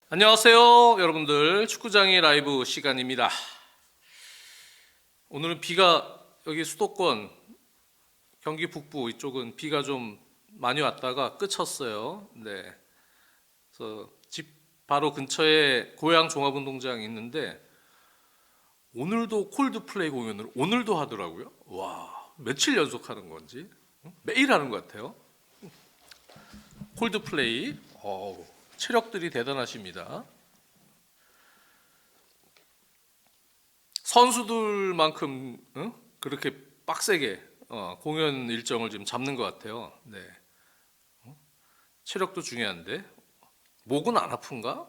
안녕하세요, 여러분들. 축구장의 라이브 시간입니다. 오늘은 비가 여기 수도권, 경기 북부 이쪽은 비가 좀 많이 왔다가 그쳤어요. 네. 그래서 집 바로 근처에 고양 종합운동장이 있는데 오늘도 콜드플레이 공연을 오늘도 하더라고요. 와, 며칠 연속 하는 건지 매일 하는 것 같아요. 콜드플레이. 체력들이 대단하십니다. 선수들만큼 그렇게 빡세게 공연 일정을 지금 잡는 것 같아요. 네. 체력도 중요한데 목은 안 아픈가?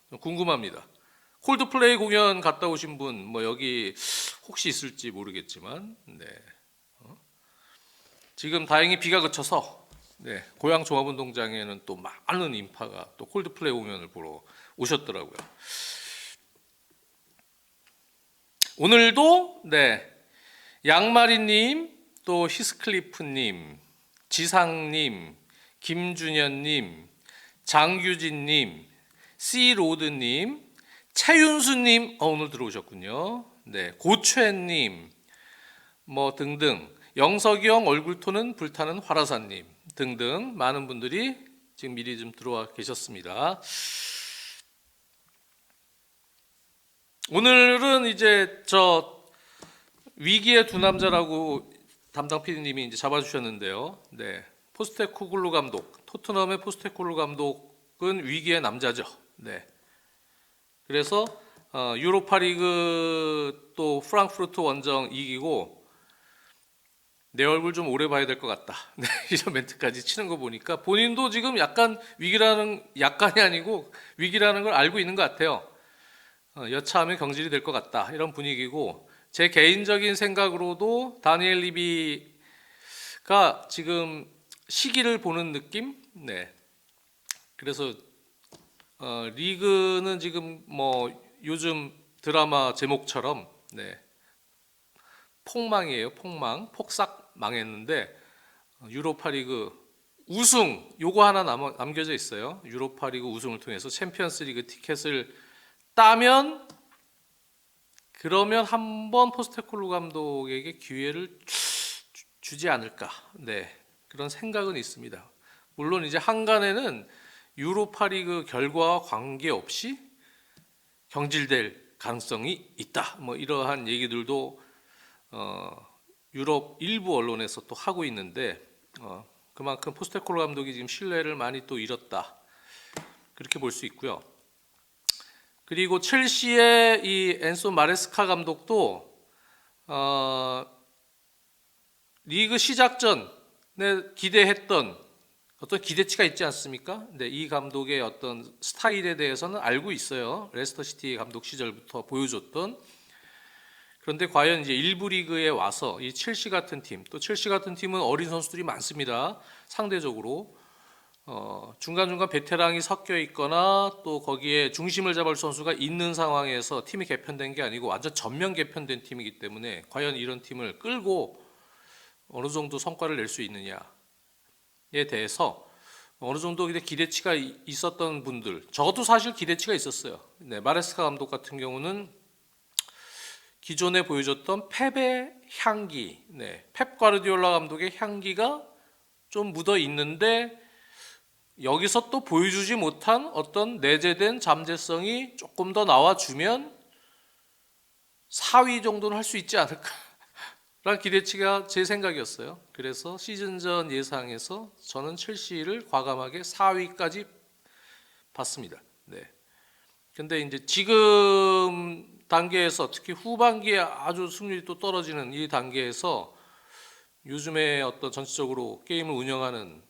좀 궁금합니다. 콜드플레이 공연 갔다 오신 분 뭐 여기 혹시 있을지 모르겠지만 네. 지금 다행히 비가 그쳐서 네, 고양 종합운동장에는 또 많은 인파가 또 콜드플레이 공연을 보러 오셨더라고요. 오늘도 네, 양마리님, 또 히스클리프님, 지상님, 김준현님, 장규진님, 씨로드님, 최윤수님 오늘 들어오셨군요. 네, 고최님 뭐 등등, 영석이 형 얼굴톤은 불타는 화라산님 등등 많은 분들이 지금 미리 좀 들어와 계셨습니다. 오늘은 이제 저 위기의 두 남자라고 담당 PD님이 이제 잡아주셨는데요. 네, 포스테코글루 감독, 토트넘의 포스테코글루 감독은 위기의 남자죠. 네, 그래서 유로파리그 또 프랑크푸르트 원정 이기고 내 얼굴 좀 오래 봐야 될 것 같다. 네, 이런 멘트까지 치는 거 보니까 본인도 지금 약간 약간이 아니고 위기라는 걸 알고 있는 것 같아요. 여차하면 경질이 될 것 같다. 이런 분위기고 제 개인적인 생각으로도 다니엘 리비가 지금 시기를 보는 느낌? 네. 그래서 리그는 지금 뭐 요즘 드라마 제목처럼 네. 폭망이에요. 폭망. 폭삭 망했는데 유로파리그 우승 요거 하나 남겨져 있어요. 유로파리그 우승을 통해서 챔피언스리그 티켓을 따면 그러면 한번 포스테코글루 감독에게 기회를 주지 않을까. 네, 그런 생각은 있습니다. 물론 이제 한간에는 유로파리그 결과와 관계없이 경질될 가능성이 있다. 뭐 이러한 얘기들도 유럽 일부 언론에서 또 하고 있는데 그만큼 포스테코글루 감독이 지금 신뢰를 많이 또 잃었다. 그렇게 볼 수 있고요. 그리고 첼시의 이 엔소 마레스카 감독도 리그 시작 전에 기대했던 어떤 기대치가 있지 않습니까? 네, 이 감독의 어떤 스타일에 대해서는 알고 있어요. 레스터 시티 감독 시절부터 보여줬던. 그런데 과연 이제 일부 리그에 와서 이 첼시 같은 팀, 또 첼시 같은 팀은 어린 선수들이 많습니다. 상대적으로. 중간중간 베테랑이 섞여 있거나 또 거기에 중심을 잡을 선수가 있는 상황에서 팀이 개편된 게 아니고 완전 전면 개편된 팀이기 때문에 과연 이런 팀을 끌고 어느 정도 성과를 낼 수 있느냐에 대해서 어느 정도 기대치가 있었던 분들, 저도 사실 기대치가 있었어요. 네, 마레스카 감독 같은 경우는 기존에 보여줬던 펩의 향기, 네, 펩 과르디올라 감독의 향기가 좀 묻어 있는데 여기서 또 보여주지 못한 어떤 내재된 잠재성이 조금 더 나와주면 4위 정도는 할 수 있지 않을까라는 기대치가 제 생각이었어요. 그래서 시즌 전 예상에서 저는 첼시를 과감하게 4위까지 봤습니다. 네. 근데 이제 지금 단계에서 특히 후반기에 아주 승률이 또 떨어지는 이 단계에서 요즘에 어떤 전체적으로 게임을 운영하는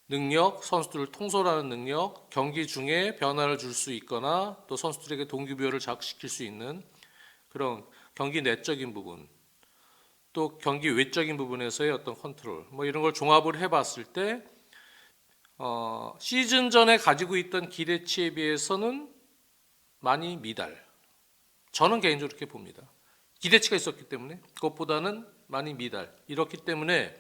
능력, 선수들을 통솔하는 능력, 경기 중에 변화를 줄 수 있거나 또 선수들에게 동기부여를 자극시킬 수 있는 그런 경기 내적인 부분, 또 경기 외적인 부분에서의 어떤 컨트롤, 뭐 이런 걸 종합을 해봤을 때 시즌 전에 가지고 있던 기대치에 비해서는 많이 미달. 저는 개인적으로 그렇게 봅니다. 기대치가 있었기 때문에 그것보다는 많이 미달. 이렇기 때문에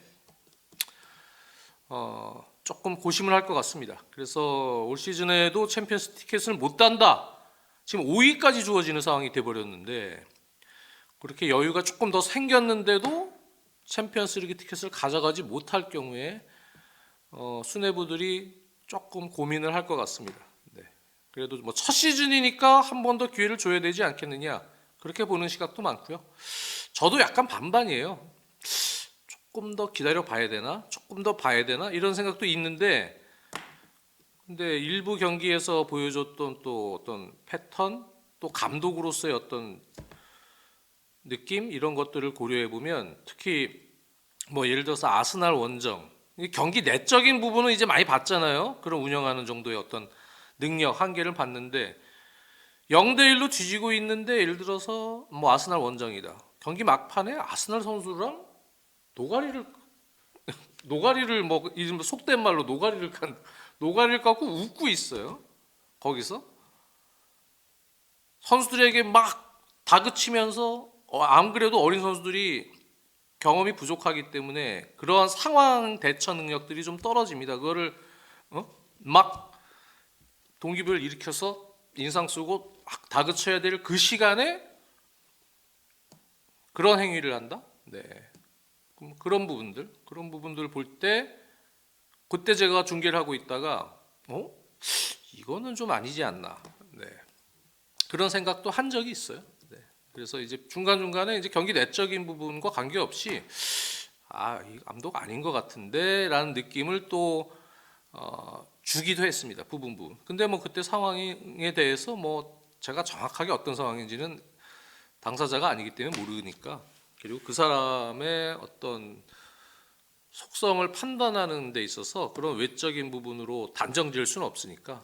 조금 고심을 할 것 같습니다. 그래서 올 시즌에도 챔피언스 티켓을 못 단다. 지금 5위까지 주어지는 상황이 돼버렸는데 그렇게 여유가 조금 더 생겼는데도 챔피언스 리그 티켓을 가져가지 못할 경우에 수뇌부들이 조금 고민을 할 것 같습니다. 네. 그래도 뭐 첫 시즌이니까 한 번 더 기회를 줘야 되지 않겠느냐 그렇게 보는 시각도 많고요. 저도 약간 반반이에요. 조금 더 기다려 봐야 되나? 조금 더 봐야 되나? 이런 생각도 있는데 근데 일부 경기에서 보여줬던 또 어떤 패턴 또 감독으로서의 어떤 느낌 이런 것들을 고려해 보면 특히 뭐 예를 들어서 아스날 원정 경기 내적인 부분은 이제 많이 봤잖아요. 그런 운영하는 정도의 어떤 능력 한계를 봤는데 0대 1로 뒤지고 있는데 예를 들어서 뭐 아스날 원정이다. 경기 막판에 아스날 선수랑 노가리를 뭐 이른바 속된 말로 노가리를 갖고 웃고 있어요. 거기서 선수들에게 막 다그치면서 안 그래도 어린 선수들이 경험이 부족하기 때문에 그러한 상황 대처 능력들이 좀 떨어집니다. 그거를 막 동기부여를 일으켜서 인상 쓰고 막 다그쳐야 될 그 시간에 그런 행위를 한다. 네. 그런 부분들 볼 때 그때 제가 중계를 하고 있다가 이거는 좀 아니지 않나. 네. 그런 생각도 한 적이 있어요. 네. 그래서 이제 중간중간에 이제 경기 내적인 부분과 관계없이 이 감독 아닌 것 같은데라는 느낌을 또 주기도 했습니다. 부분. 근데 뭐 그때 상황에 대해서 뭐 제가 정확하게 어떤 상황인지는 당사자가 아니기 때문에 모르니까 그리고 그 사람의 어떤 속성을 판단하는 데 있어서 그런 외적인 부분으로 단정 지을 수는 없으니까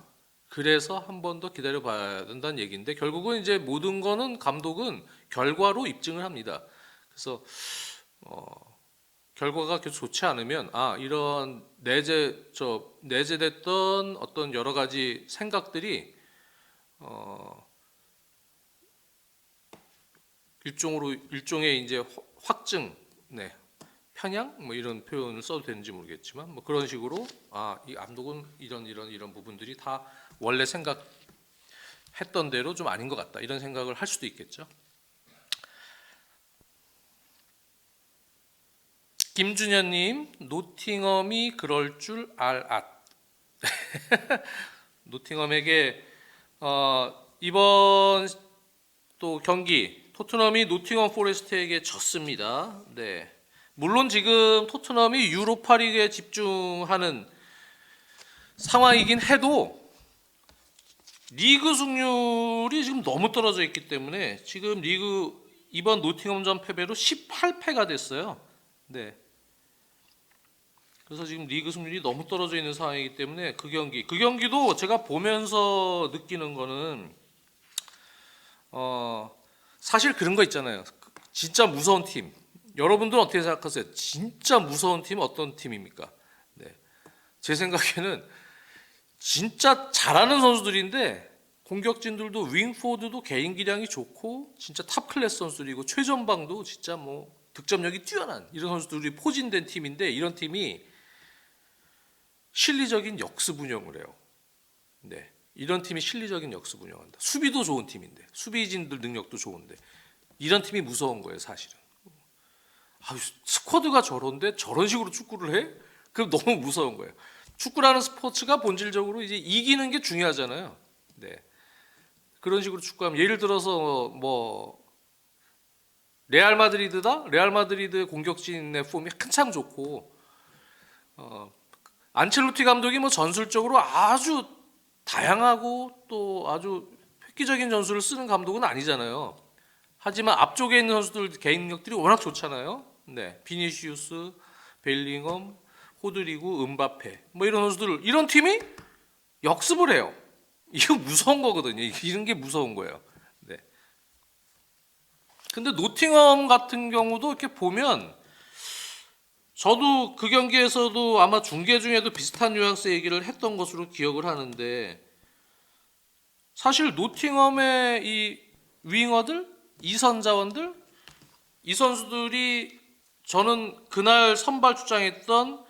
그래서 한 번 더 기다려 봐야 된다는 얘기인데 결국은 이제 모든 거는 감독은 결과로 입증을 합니다. 그래서 결과가 계속 좋지 않으면 이런 내재됐던 어떤 여러 가지 생각들이 일종의 이제 확증, 편향 뭐 이런 표현을 써도 되는지 모르겠지만 뭐 그런 식으로 이 감독은 이런 부분들이 다 원래 생각했던 대로 좀 아닌 것 같다 이런 생각을 할 수도 있겠죠. 김준현님, 노팅엄이 그럴 줄 알았. 노팅엄에게 이번 또 경기 토트넘이 노팅엄 포레스트에게 졌습니다. 네. 물론 지금 토트넘이 유로파리그에 집중하는 상황이긴 해도 리그 승률이 지금 너무 떨어져 있기 때문에 지금 리그 이번 노팅엄전 패배로 18패가 됐어요. 네. 그래서 지금 리그 승률이 너무 떨어져 있는 상황이기 때문에 그 경기도 제가 보면서 느끼는 거는 사실 그런 거 있잖아요. 진짜 무서운 팀. 여러분들은 어떻게 생각하세요? 진짜 무서운 팀은 어떤 팀입니까? 네. 제 생각에는 진짜 잘하는 선수들인데 공격진들도 윙포드도 개인 기량이 좋고 진짜 탑 클래스 선수들이고 최전방도 진짜 뭐 득점력이 뛰어난 이런 선수들이 포진된 팀인데 이런 팀이 실리적인 역습 운영을 해요. 네. 이런 팀이 실리적인 역습 운영한다. 수비도 좋은 팀인데 수비진들 능력도 좋은데 이런 팀이 무서운 거예요, 사실은. 스쿼드가 저런데 저런 식으로 축구를 해? 그럼 너무 무서운 거예요. 축구라는 스포츠가 본질적으로 이제 이기는 게 중요하잖아요. 네. 그런 식으로 축구하면 예를 들어서 뭐 레알 마드리드다. 레알 마드리드의 공격진의 폼이 한참 좋고 안첼로티 감독이 뭐 전술적으로 아주 다양하고 또 아주 획기적인 전술을 쓰는 감독은 아니잖아요. 하지만 앞쪽에 있는 선수들 개인 능력들이 워낙 좋잖아요. 네, 비니시우스, 벨링엄, 호드리구, 음바페 뭐 이런 선수들 이런 팀이 역습을 해요. 이거 무서운 거거든요. 이런 게 무서운 거예요. 네. 근데 노팅엄 같은 경우도 이렇게 보면 저도 그 경기에서도 아마 중계 중에도 비슷한 뉘앙스 얘기를 했던 것으로 기억을 하는데 사실 노팅엄의 이 윙어들, 이선 자원들 이 선수들이 저는 그날 선발 출장했던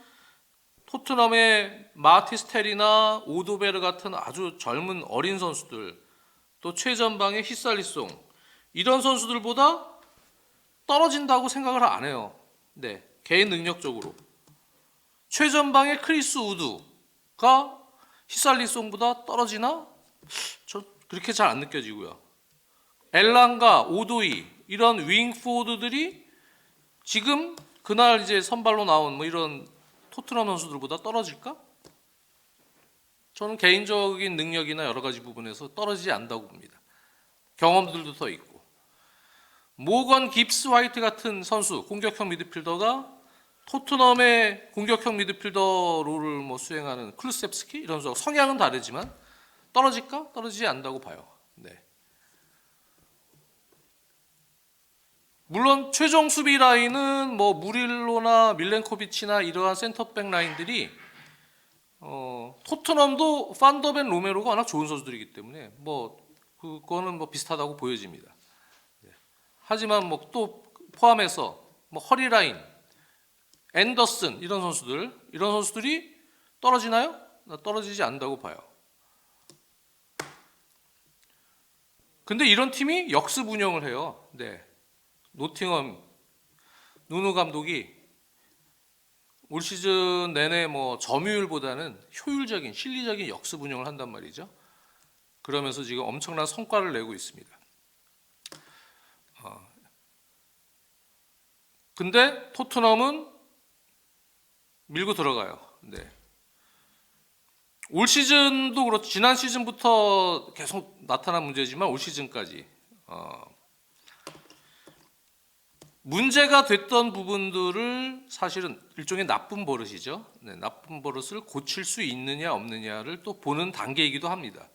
토트넘의 마티스텔이나 오도베르 같은 아주 젊은 어린 선수들, 또 최전방의 히살리송, 이런 선수들보다 떨어진다고 생각을 안 해요. 네, 개인 능력적으로. 최전방의 크리스 우드가 히살리송보다 떨어지나? 저 그렇게 잘 안 느껴지고요. 엘랑가, 오도이 이런 윙포드들이 지금 그날 이제 선발로 나온 뭐 이런 토트넘 선수들보다 떨어질까? 저는 개인적인 능력이나 여러 가지 부분에서 떨어지지 않다고 봅니다. 경험들도 더 있고. 모건 깁스 화이트 같은 선수, 공격형 미드필더가 토트넘의 공격형 미드필더 롤을 뭐 수행하는 클루셉스키 이런 선수, 성향은 다르지만 떨어질까? 떨어지지 않는다고 봐요. 네. 물론 최종 수비 라인은 뭐 무릴로나 밀렌코비치나 이러한 센터백 라인들이 토트넘도 판더벤 로메로가 워낙 좋은 선수들이기 때문에 뭐 그거는 뭐 비슷하다고 보여집니다. 네. 하지만 뭐 또 포함해서 뭐 허리 라인, 앤더슨 이런 선수들이 떨어지나요? 떨어지지 않는다고 봐요. 근데 이런 팀이 역습 운영을 해요. 네. 노팅엄 누누 감독이 올 시즌 내내 뭐 점유율보다는 효율적인 실리적인 역습 운영을 한단 말이죠. 그러면서 지금 엄청난 성과를 내고 있습니다. 근데 토트넘은 밀고 들어가요. 네. 올 시즌도 그렇고 지난 시즌부터 계속 나타난 문제지만 올 시즌까지 문제가 됐던 부분들을 사실은 일종의 나쁜 버릇이죠. 네, 나쁜 버릇을 고칠 수 있느냐 없느냐를 또 보는 단계이기도 합니다.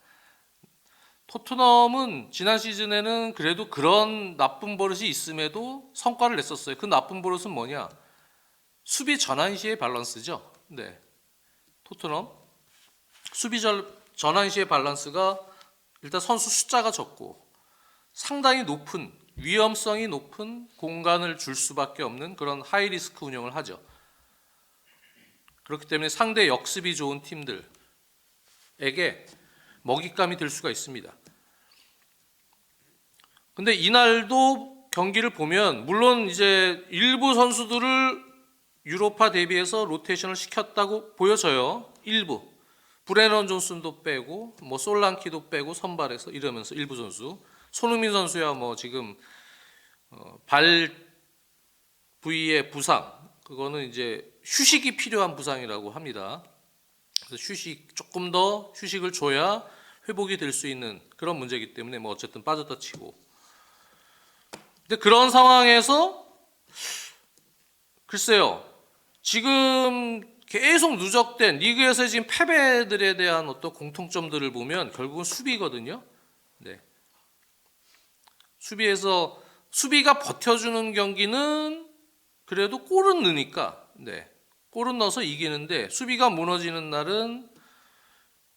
토트넘은 지난 시즌에는 그래도 그런 나쁜 버릇이 있음에도 성과를 냈었어요. 그 나쁜 버릇은 뭐냐? 수비 전환 시의 밸런스죠. 네, 토트넘 수비 전환 시의 밸런스가 일단 선수 숫자가 적고 상당히 높은 위험성이 높은 공간을 줄 수밖에 없는 그런 하이 리스크 운영을 하죠. 그렇기 때문에 상대 역습이 좋은 팀들에게 먹잇감이 될 수가 있습니다. 근데 이날도 경기를 보면 물론 이제 일부 선수들을 유로파 대비해서 로테이션을 시켰다고 보여져요. 일부. 브레넌 존슨도 빼고 뭐 솔랑키도 빼고 선발해서 이러면서 일부 선수. 손흥민 선수야 뭐 지금 발 부위의 부상, 그거는 이제 휴식이 필요한 부상이라고 합니다. 그래서 조금 더 휴식을 줘야 회복이 될 수 있는 그런 문제이기 때문에 뭐 어쨌든 빠졌다 치고. 근데 그런 상황에서 글쎄요, 지금 계속 누적된 리그에서 지금 패배들에 대한 어떤 공통점들을 보면 결국은 수비거든요. 네. 수비가 버텨주는 경기는 그래도 골은 넣으니까, 네, 골은 넣어서 이기는데 수비가 무너지는 날은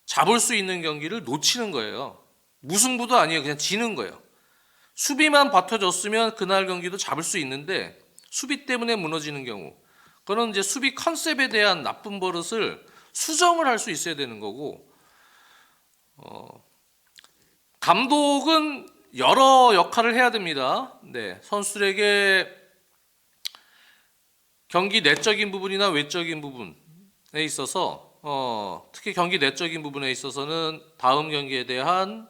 잡을 수 있는 경기를 놓치는 거예요. 무승부도 아니에요. 그냥 지는 거예요. 수비만 버텨줬으면 그날 경기도 잡을 수 있는데 수비 때문에 무너지는 경우, 그거는 이제 수비 컨셉에 대한 나쁜 버릇을 수정을 할 수 있어야 되는 거고, 감독은 여러 역할을 해야 됩니다. 네, 선수들에게 경기 내적인 부분이나 외적인 부분에 있어서 특히 경기 내적인 부분에 있어서는 다음 경기에 대한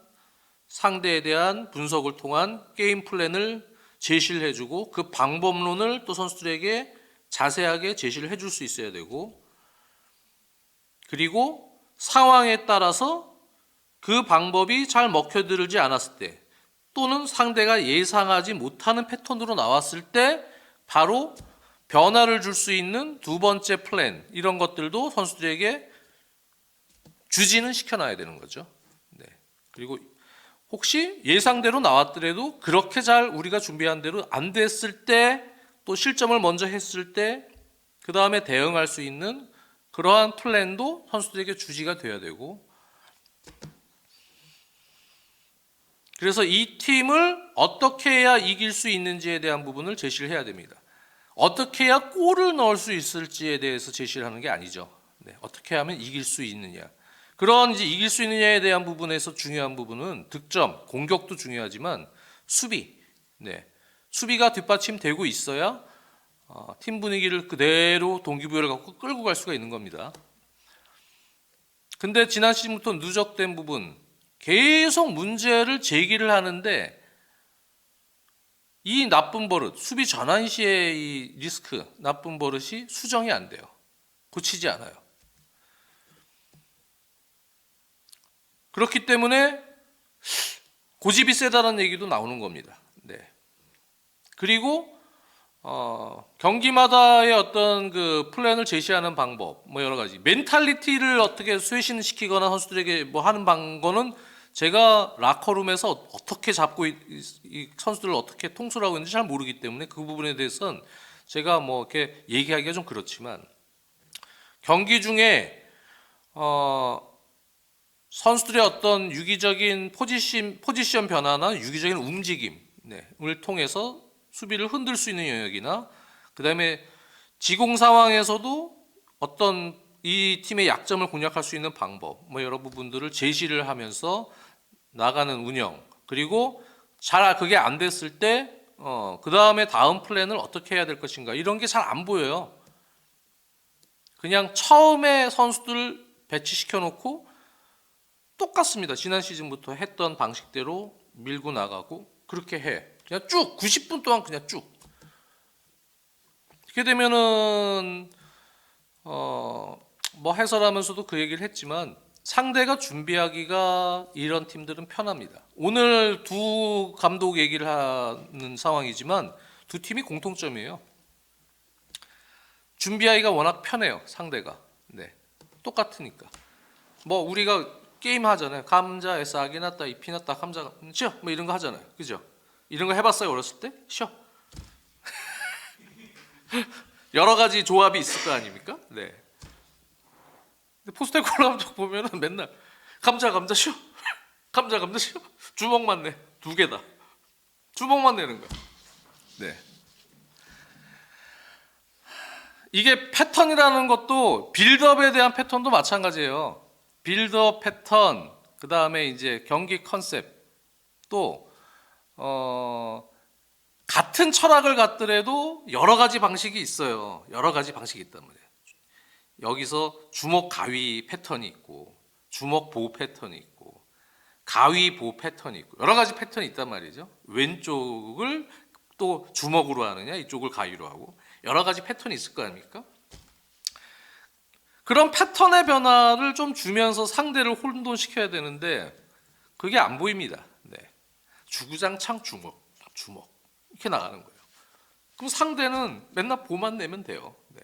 상대에 대한 분석을 통한 게임 플랜을 제시를 해주고 그 방법론을 또 선수들에게 자세하게 제시를 해줄 수 있어야 되고, 그리고 상황에 따라서 그 방법이 잘 먹혀들지 않았을 때 또는 상대가 예상하지 못하는 패턴으로 나왔을 때 바로 변화를 줄 수 있는 두 번째 플랜, 이런 것들도 선수들에게 주지는 시켜놔야 되는 거죠. 네. 그리고 혹시 예상대로 나왔더라도 그렇게 잘 우리가 준비한 대로 안 됐을 때, 또 실점을 먼저 했을 때 그 다음에 대응할 수 있는 그러한 플랜도 선수들에게 주지가 돼야 되고, 그래서 이 팀을 어떻게 해야 이길 수 있는지에 대한 부분을 제시를 해야 됩니다. 어떻게 해야 골을 넣을 수 있을지에 대해서 제시를 하는 게 아니죠. 네, 어떻게 하면 이길 수 있느냐. 그런 이제 이길 수 있느냐에 대한 부분에서 중요한 부분은 득점, 공격도 중요하지만 수비. 네, 수비가 뒷받침되고 있어야 팀 분위기를 그대로 동기부여를 갖고 끌고 갈 수가 있는 겁니다. 근데 지난 시즌부터 누적된 부분, 계속 문제를 제기를 하는데 이 나쁜 버릇, 수비 전환 시의 이 리스크, 나쁜 버릇이 수정이 안 돼요. 고치지 않아요. 그렇기 때문에 고집이 세다는 얘기도 나오는 겁니다. 네. 그리고 경기마다의 어떤 그 플랜을 제시하는 방법, 뭐 여러 가지 멘탈리티를 어떻게 쇄신시키거나 선수들에게 뭐 하는 방법은 제가 라커룸에서 어떻게 잡고 이 선수들을 어떻게 통솔하고 있는지 잘 모르기 때문에 그 부분에 대해서는 제가 뭐 이렇게 얘기하기가 좀 그렇지만 경기 중에 선수들의 어떤 유기적인 포지션 변화나 유기적인 움직임을 통해서 수비를 흔들 수 있는 영역이나 그다음에 지공 상황에서도 어떤 이 팀의 약점을 공략할 수 있는 방법 뭐 여러 부분들을 제시를 하면서 나가는 운영 그리고 잘 그게 안 됐을 때 그다음에 다음 플랜을 어떻게 해야 될 것인가 이런 게 잘 안 보여요. 그냥 처음에 선수들 배치시켜 놓고 똑같습니다. 지난 시즌부터 했던 방식대로 밀고 나가고 그렇게 해. 그냥 쭉 90분 동안 그냥 쭉. 이렇게 되면은 뭐 해설하면서도 그 얘기를 했지만 상대가 준비하기가 이런 팀들은 편합니다. 오늘 두 감독 얘기를 하는 상황이지만 두 팀이 공통점이에요. 준비하기가 워낙 편해요. 상대가. 네. 똑같으니까. 뭐 우리가 게임 하잖아요. 감자, 에서 아기 났다, 잎이 났다, 감자가 쉬어. 뭐 이런 거 하잖아요. 그죠? 이런 거 해봤어요 어렸을 때? 쉬어. 여러 가지 조합이 있을 거 아닙니까? 네. 근데 포스테콜 감독 보면은 맨날 감자 쉬어. 감자 쉬어. 주먹만 내. 두 개다. 주먹만 내는 거야. 네. 이게 패턴이라는 것도 빌드업에 대한 패턴도 마찬가지예요. 빌드업 패턴, 그 다음에 이제 경기 컨셉, 또 같은 철학을 갖더라도 여러 가지 방식이 있어요. 여러 가지 방식이 있단 말이에요. 여기서 주먹 가위 패턴이 있고, 주먹 보호 패턴이 있고, 가위 보호 패턴이 있고, 여러 가지 패턴이 있단 말이죠. 왼쪽을 또 주먹으로 하느냐, 이쪽을 가위로 하고, 여러 가지 패턴이 있을 거 아닙니까? 그런 패턴의 변화를 좀 주면서 상대를 혼돈시켜야 되는데 그게 안 보입니다. 네. 주구장창 주먹 이렇게 나가는 거예요. 그럼 상대는 맨날 보만 내면 돼요. 네.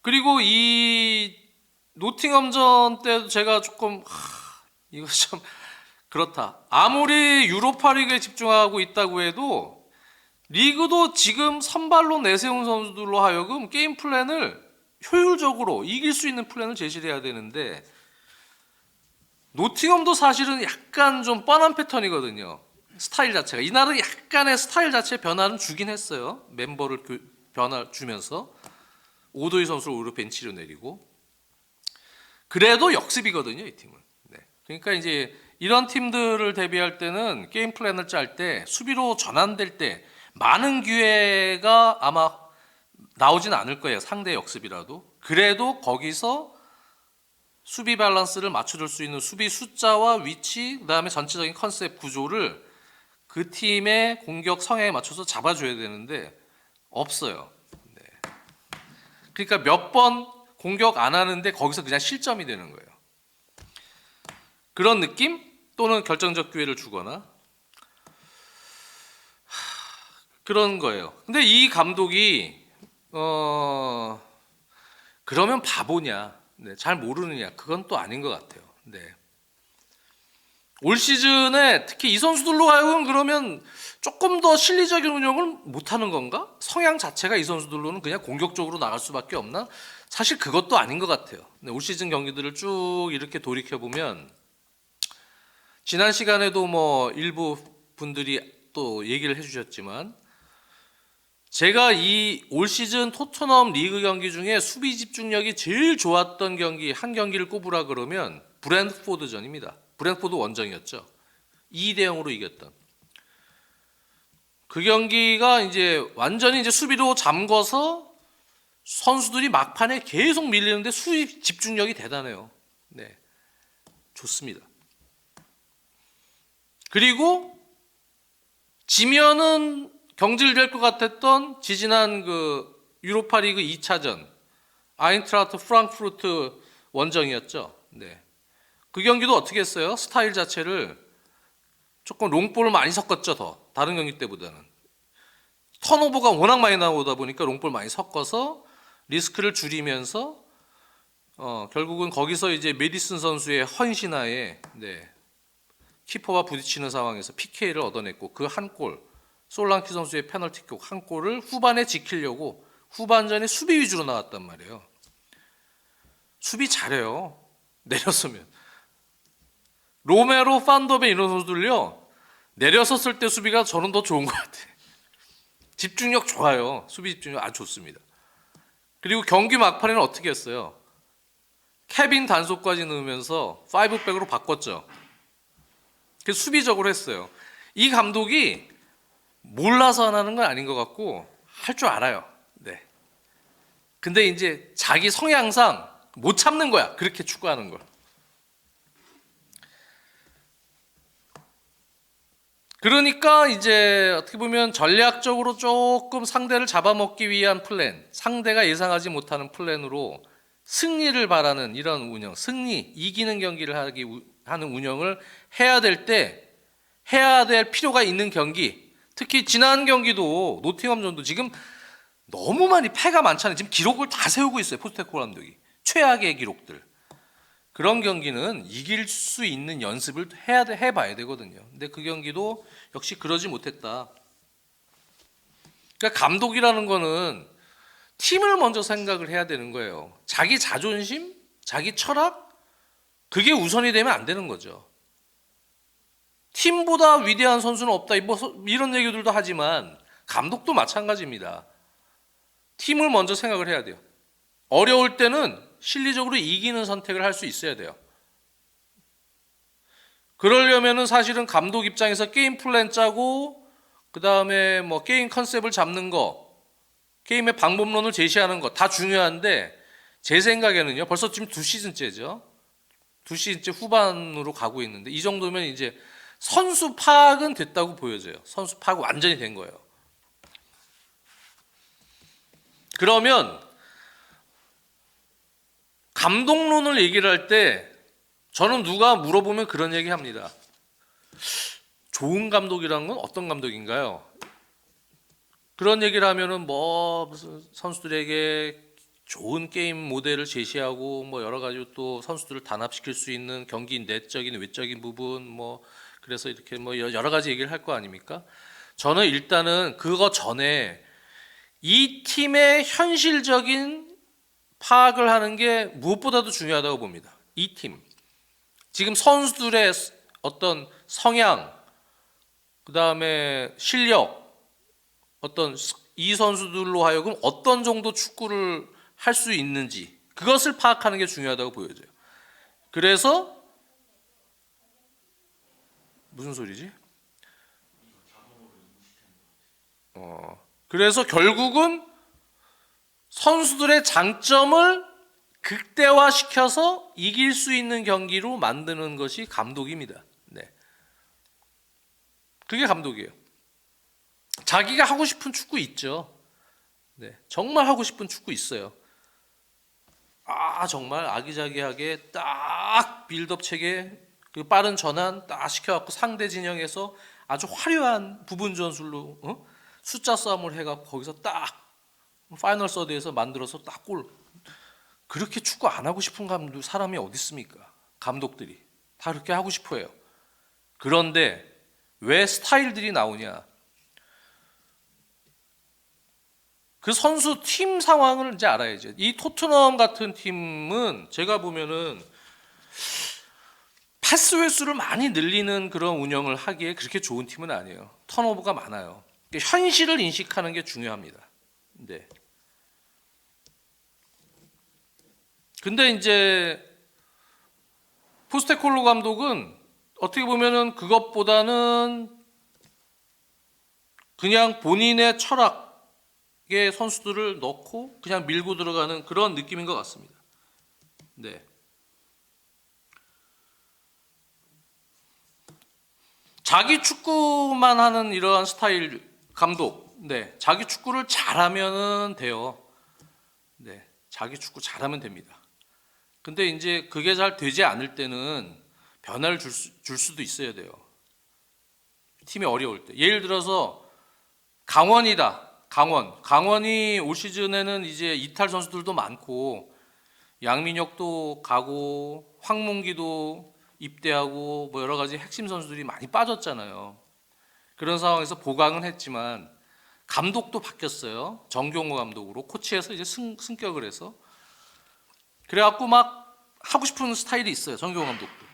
그리고 이 노팅엄전 때도 제가 조금 이거 참 그렇다. 아무리 유로파리그에 집중하고 있다고 해도 리그도 지금 선발로 내세운 선수들로 하여금 게임 플랜을 효율적으로 이길 수 있는 플랜을 제시를 해야 되는데 노팅엄도 사실은 약간 좀 뻔한 패턴이거든요. 스타일 자체가. 이날은 약간의 스타일 자체 변화는 주긴 했어요. 멤버를 변화 주면서 오도이 선수를 오히려 벤치로 내리고 그래도 역습이거든요. 이 팀은. 네. 그러니까 이제 이런 팀들을 대비할 때는 게임 플랜을 짤 때 수비로 전환될 때 많은 기회가 아마 나오진 않을 거예요. 상대 역습이라도. 그래도 거기서 수비 밸런스를 맞춰줄 수 있는 수비 숫자와 위치, 그 다음에 전체적인 컨셉 구조를 그 팀의 공격 성향에 맞춰서 잡아줘야 되는데 없어요. 네. 그러니까 몇 번 공격 안 하는데 거기서 그냥 실점이 되는 거예요. 그런 느낌? 또는 결정적 기회를 주거나 그런 거예요. 근데 이 감독이 그러면 바보냐? 네, 잘 모르느냐? 그건 또 아닌 것 같아요. 네. 올 시즌에 특히 이 선수들로 하여금 그러면 조금 더 실리적인 운영을 못하는 건가? 성향 자체가 이 선수들로는 그냥 공격적으로 나갈 수밖에 없나? 사실 그것도 아닌 것 같아요. 네, 올 시즌 경기들을 쭉 이렇게 돌이켜 보면 지난 시간에도 뭐 일부 분들이 또 얘기를 해주셨지만 제가 이 올 시즌 토트넘 리그 경기 중에 수비 집중력이 제일 좋았던 경기 한 경기를 꼽으라 그러면 브랜트포드전입니다. 브랜트포드 원정이었죠. 2대 0으로 이겼던. 그 경기가 이제 완전히 이제 수비로 잠궈서 선수들이 막판에 계속 밀리는데 수비 집중력이 대단해요. 네. 좋습니다. 그리고 지면은 경질될 것 같았던 지지난 그 유로파리그 2차전 아인트라흐트 프랑크푸르트 원정이었죠. 네. 그 경기도 어떻게 했어요? 스타일 자체를 조금 롱볼을 많이 섞었죠. 더 다른 경기 때보다는 턴오버가 워낙 많이 나오다 보니까 롱볼 많이 섞어서 리스크를 줄이면서 결국은 거기서 이제 메디슨 선수의 헌신하에 키퍼와 부딪히는 상황에서 PK를 얻어냈고 그 한 골, 솔랑키 선수의 페널티킥 한 골을 후반에 지키려고 후반전에 수비 위주로 나왔단 말이에요. 수비 잘해요. 내렸으면. 로메로, 판더벤 이런 선수들요. 내려섰을 때 수비가 저는 더 좋은 것 같아요. 집중력 좋아요. 수비 집중력 아주 좋습니다. 그리고 경기 막판에는 어떻게 했어요? 케빈 단속까지 넣으면서 5백으로 바꿨죠. 그래서 수비적으로 했어요. 이 감독이 몰라서 안 하는 건 아닌 것 같고 할 줄 알아요. 네. 근데 이제 자기 성향상 못 참는 거야. 그렇게 축구하는 걸. 그러니까 이제 어떻게 보면 전략적으로 조금 상대를 잡아먹기 위한 플랜, 상대가 예상하지 못하는 플랜으로 승리를 바라는 이런 운영, 승리, 이기는 경기를 하는 운영을 해야 될 때 해야 될 필요가 있는 경기. 특히 지난 경기도 노팅엄전도 지금 너무 많이 패가 많잖아요. 지금 기록을 다 세우고 있어요. 포스테코글루 감독이. 최악의 기록들. 그런 경기는 이길 수 있는 연습을 해봐야 되거든요. 근데 그 경기도 역시 그러지 못했다. 그러니까 감독이라는 거는 팀을 먼저 생각을 해야 되는 거예요. 자기 자존심, 자기 철학, 그게 우선이 되면 안 되는 거죠. 팀보다 위대한 선수는 없다. 이런 얘기들도 하지만 감독도 마찬가지입니다. 팀을 먼저 생각을 해야 돼요. 어려울 때는 실리적으로 이기는 선택을 할 수 있어야 돼요. 그러려면은 사실은 감독 입장에서 게임 플랜 짜고 그 다음에 뭐 게임 컨셉을 잡는 거, 게임의 방법론을 제시하는 거 다 중요한데 제 생각에는요. 벌써 지금 2시즌째죠. 2시즌째 후반으로 가고 있는데 이 정도면 이제 선수 파악은 됐다고 보여져요. 선수 파악 완전히 된 거예요. 그러면 감독론을 얘기를 할 때 저는 누가 물어보면 그런 얘기 합니다. 좋은 감독이라는 건 어떤 감독인가요? 그런 얘기를 하면은 뭐 무슨 선수들에게 좋은 게임 모델을 제시하고 뭐 여러 가지 또 선수들을 단합시킬 수 있는 경기 내적인 외적인 부분 뭐 그래서 이렇게 뭐 여러 가지 얘기를 할 거 아닙니까? 저는 일단은 그거 전에 이 팀의 현실적인 파악을 하는 게 무엇보다도 중요하다고 봅니다. 이 팀. 지금 선수들의 어떤 성향, 그 다음에 실력, 어떤 이 선수들로 하여금 어떤 정도 축구를 할 수 있는지 그것을 파악하는 게 중요하다고 보여져요. 그래서 무슨 소리지? 그래서 결국은 선수들의 장점을 극대화시켜서 이길 수 있는 경기로 만드는 것이 감독입니다. 네. 그게 감독이에요. 자기가 하고 싶은 축구 있죠. 네. 정말 하고 싶은 축구 있어요. 정말 아기자기하게 딱 빌드업 체계 그 빠른 전환 딱 시켜갖고 상대 진영에서 아주 화려한 부분 전술로 숫자 싸움을 해갖고 거기서 딱 파이널 서드에서 만들어서 딱 골. 그렇게 축구 안 하고 싶은 사람이 어디 있습니까? 감독들이 다 그렇게 하고 싶어해요. 그런데 왜 스타일들이 나오냐? 그 선수 팀 상황을 이제 알아야죠. 이 토트넘 같은 팀은 제가 보면은 패스 횟수를 많이 늘리는 그런 운영을 하기에 그렇게 좋은 팀은 아니에요. 턴오버가 많아요. 현실을 인식하는 게 중요합니다. 네. 근데 이제 포스테콜로 감독은 어떻게 보면은 그것보다는 그냥 본인의 철학의 선수들을 넣고 그냥 밀고 들어가는 그런 느낌인 것 같습니다. 네. 자기 축구만 하는 이러한 스타일 감독. 네. 자기 축구를 잘하면은 돼요. 네. 자기 축구 잘하면 됩니다. 근데 이제 그게 잘 되지 않을 때는 변화를 줄 수도 있어야 돼요. 팀이 어려울 때. 예를 들어서 강원이다. 강원이 올 시즌에는 이제 이탈 선수들도 많고 양민혁도 가고 황문기도 입대하고 뭐 여러 가지 핵심 선수들이 많이 빠졌잖아요. 그런 상황에서 보강은 했지만 감독도 바뀌었어요. 정경호 감독으로 코치에서 이제 승격을 해서 그래갖고 막 하고 싶은 스타일이 있어요. 정경호 감독도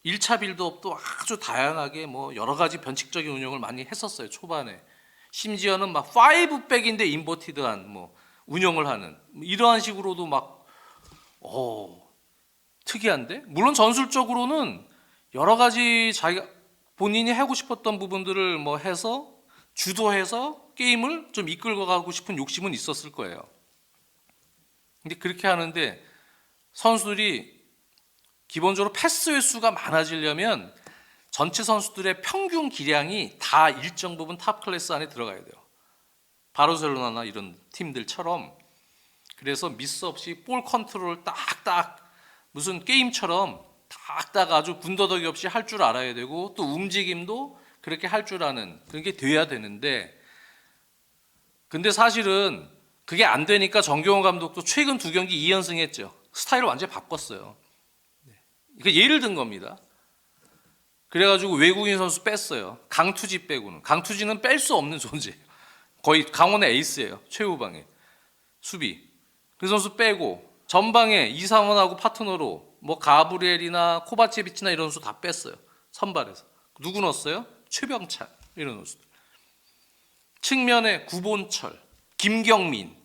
1차 빌드업도 아주 다양하게 뭐 여러 가지 변칙적인 운영을 많이 했었어요. 초반에 심지어는 막 5백인데 인버티드한 뭐 운영을 하는 이러한 식으로도 막 특이한데 물론 전술적으로는 여러 가지 자기가 본인이 하고 싶었던 부분들을 뭐 해서 주도해서 게임을 좀 이끌고 가고 싶은 욕심은 있었을 거예요. 근데 그렇게 하는데 선수들이 기본적으로 패스 횟수가 많아지려면 전체 선수들의 평균 기량이 다 일정 부분 탑 클래스 안에 들어가야 돼요. 바르셀로나나 이런 팀들처럼. 그래서 미스 없이 볼 컨트롤을 딱딱 무슨 게임처럼 딱딱 아주 군더더기 없이 할 줄 알아야 되고 또 움직임도 그렇게 할 줄 아는 그런 게 돼야 되는데 근데 사실은 그게 안 되니까 정경호 감독도 최근 2경기 2연승 했죠. 스타일을 완전히 바꿨어요. 이거 예를 든 겁니다. 그래가지고 외국인 선수 뺐어요. 강투지 빼고는. 강투지는 뺄 수 없는 존재예요. 거의 강원의 에이스예요. 최후방에. 수비. 그 선수 빼고 전방에 이상원하고 파트너로 뭐 가브리엘이나 코바체비치나 이런 선수 다 뺐어요. 선발에서. 누구 넣었어요? 최병찬 이런 선수들. 측면에 구본철, 김경민.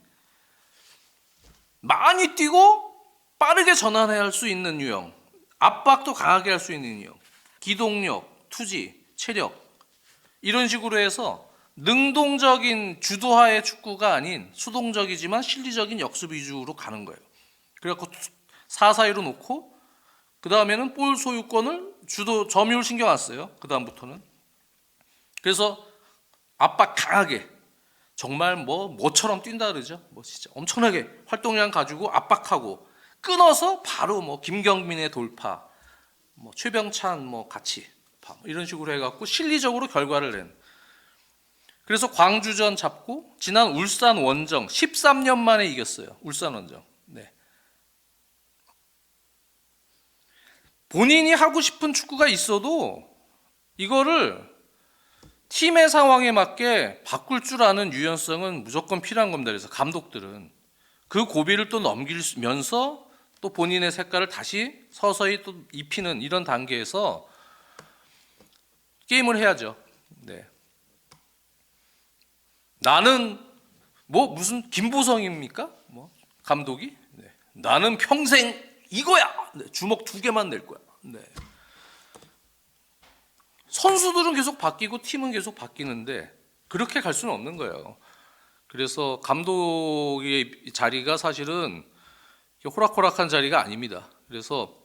많이 뛰고 빠르게 전환할 수 있는 유형. 압박도 강하게 할 수 있는 유형. 기동력, 투지, 체력 이런 식으로 해서 능동적인 주도하의 축구가 아닌 수동적이지만 실리적인 역습 위주로 가는 거예요. 그래갖고 4-4-2로 놓고 그 다음에는 볼 소유권을 주도 점유율 신경 안 써요. 그 다음부터는 그래서 압박 강하게 정말 뭐처럼 뛴다 그러죠. 뭐 진짜 엄청나게 활동량 가지고 압박하고 끊어서 바로 뭐 김경민의 돌파, 뭐 최병찬 뭐 같이 이런 식으로 해갖고 실리적으로 결과를 낸. 그래서 광주전 잡고 지난 울산 원정 13년 만에 이겼어요. 울산 원정. 네. 본인이 하고 싶은 축구가 있어도 이거를 팀의 상황에 맞게 바꿀 줄 아는 유연성은 무조건 필요한 겁니다. 그래서 감독들은 그 고비를 또 넘기면서 또 본인의 색깔을 다시 서서히 또 입히는 이런 단계에서 게임을 해야죠. 네. 나는 뭐 무슨 김보성입니까? 뭐 감독이? 네. 나는 평생 이거야. 네. 주먹 2개만 낼 거야. 네. 선수들은 계속 바뀌고 팀은 계속 바뀌는데 그렇게 갈 수는 없는 거예요. 그래서 감독의 자리가 사실은 호락호락한 자리가 아닙니다. 그래서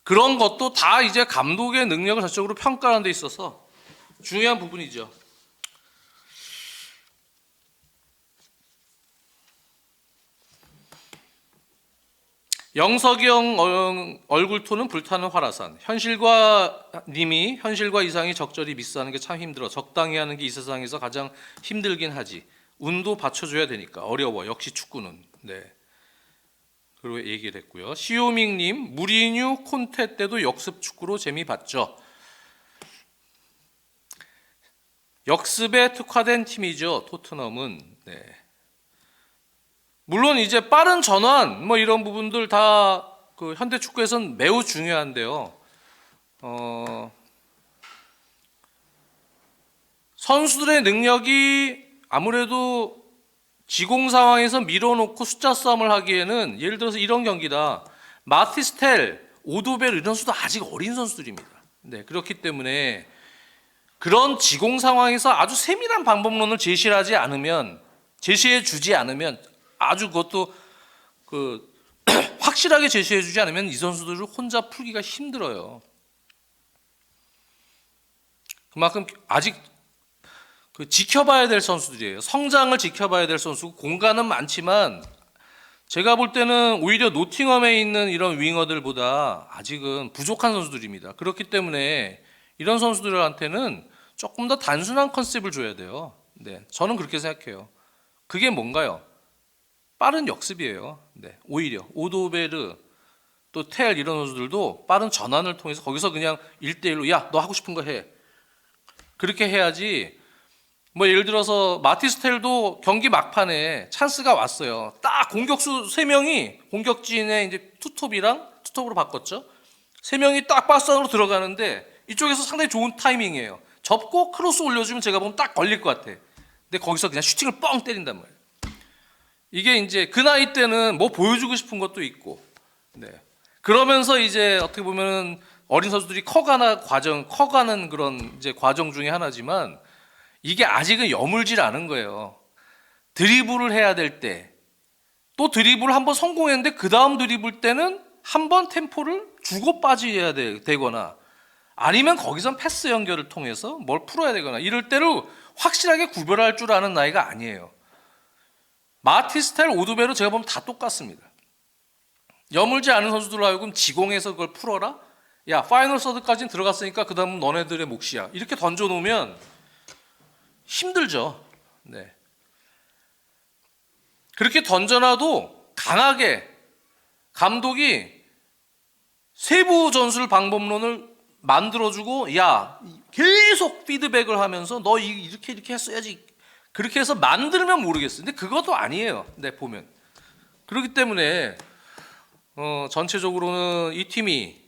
그런 것도 다 이제 감독의 능력을 전적으로 평가하는 데 있어서 중요한 부분이죠. 영석영 얼굴톤은 불타는 화라산. 현실과 이상이 적절히 미스하는 게 참 힘들어. 적당히 하는 게 이 세상에서 가장 힘들긴 하지. 운도 받쳐줘야 되니까 어려워. 역시 축구는. 네. 그리고 얘기를 했고요. 시오밍님, 무리뉴 콘테 때도 역습 축구로 재미 봤죠. 역습에 특화된 팀이죠. 토트넘은. 네. 물론 이제 빠른 전환 뭐 이런 부분들 다 그 현대 축구에서는 매우 중요한데요. 선수들의 능력이 아무래도 지공 상황에서 밀어놓고 숫자 싸움을 하기에는 예를 들어서 이런 경기다. 마티스텔, 오도벨 이런 선수도 아직 어린 선수들입니다. 네, 그렇기 때문에 그런 지공 상황에서 아주 세밀한 방법론을 제시해 주지 않으면 아주 그것도 확실하게 제시해 주지 않으면 이 선수들을 혼자 풀기가 힘들어요. 그만큼 아직 지켜봐야 될 선수들이에요. 성장을 지켜봐야 될 선수고 공간은 많지만 제가 볼 때는 오히려 노팅엄에 있는 이런 윙어들보다 아직은 부족한 선수들입니다. 그렇기 때문에 이런 선수들한테는 조금 더 단순한 컨셉을 줘야 돼요. 네, 저는 그렇게 생각해요. 그게 뭔가요? 빠른 역습이에요. 네, 오히려 오도베르 또 텔 이런 선수들도 빠른 전환을 통해서 거기서 그냥 1대1로 야, 너 하고 싶은 거 해. 그렇게 해야지. 뭐 예를 들어서 마티스텔도 경기 막판에 찬스가 왔어요. 딱 공격수 3명이 공격진에 이제 투톱으로 바꿨죠. 3명이 딱 박스 안으로 들어가는데 이쪽에서 상당히 좋은 타이밍이에요. 접고 크로스 올려주면 제가 보면 딱 걸릴 것 같아. 근데 거기서 그냥 슈팅을 뻥 때린단 말이에요. 이게 이제 그 나이 때는 뭐 보여주고 싶은 것도 있고, 네. 그러면서 이제 어떻게 보면은 어린 선수들이 커가는 그런 이제 과정 중에 하나지만 이게 아직은 여물질 않은 거예요. 드리블을 해야 될 때, 또 드리블을 한번 성공했는데 그 다음 드리블 때는 한번 템포를 주고 빠져야 되거나 아니면 거기선 패스 연결을 통해서 뭘 풀어야 되거나 이럴 때를 확실하게 구별할 줄 아는 나이가 아니에요. 마티스텔, 오두베로 제가 보면 다 똑같습니다. 여물지 않은 선수들로 하여금 지공해서 그걸 풀어라? 야, 파이널 서드까지는 들어갔으니까 그 다음은 너네들의 몫이야. 이렇게 던져놓으면 힘들죠. 네. 그렇게 던져놔도 강하게 감독이 세부 전술 방법론을 만들어주고 야 계속 피드백을 하면서 너 이렇게 했어야지 그렇게 해서 만들면 모르겠어요. 근데 그것도 아니에요. 네, 보면 그렇기 때문에 전체적으로는 이 팀이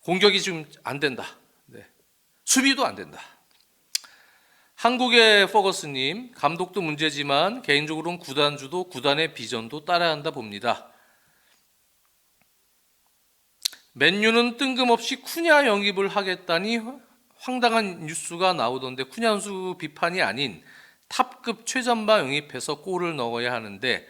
공격이 좀 안 된다. 네. 수비도 안 된다. 한국의 퍼거스님, 감독도 문제지만 개인적으로는 구단주도 구단의 비전도 따라야 한다 봅니다. 맨유는 뜬금없이 쿠냐 영입을 하겠다니 황당한 뉴스가 나오던데 쿠냐 선수 비판이 아닌 탑급 최전방 영입해서 골을 넣어야 하는데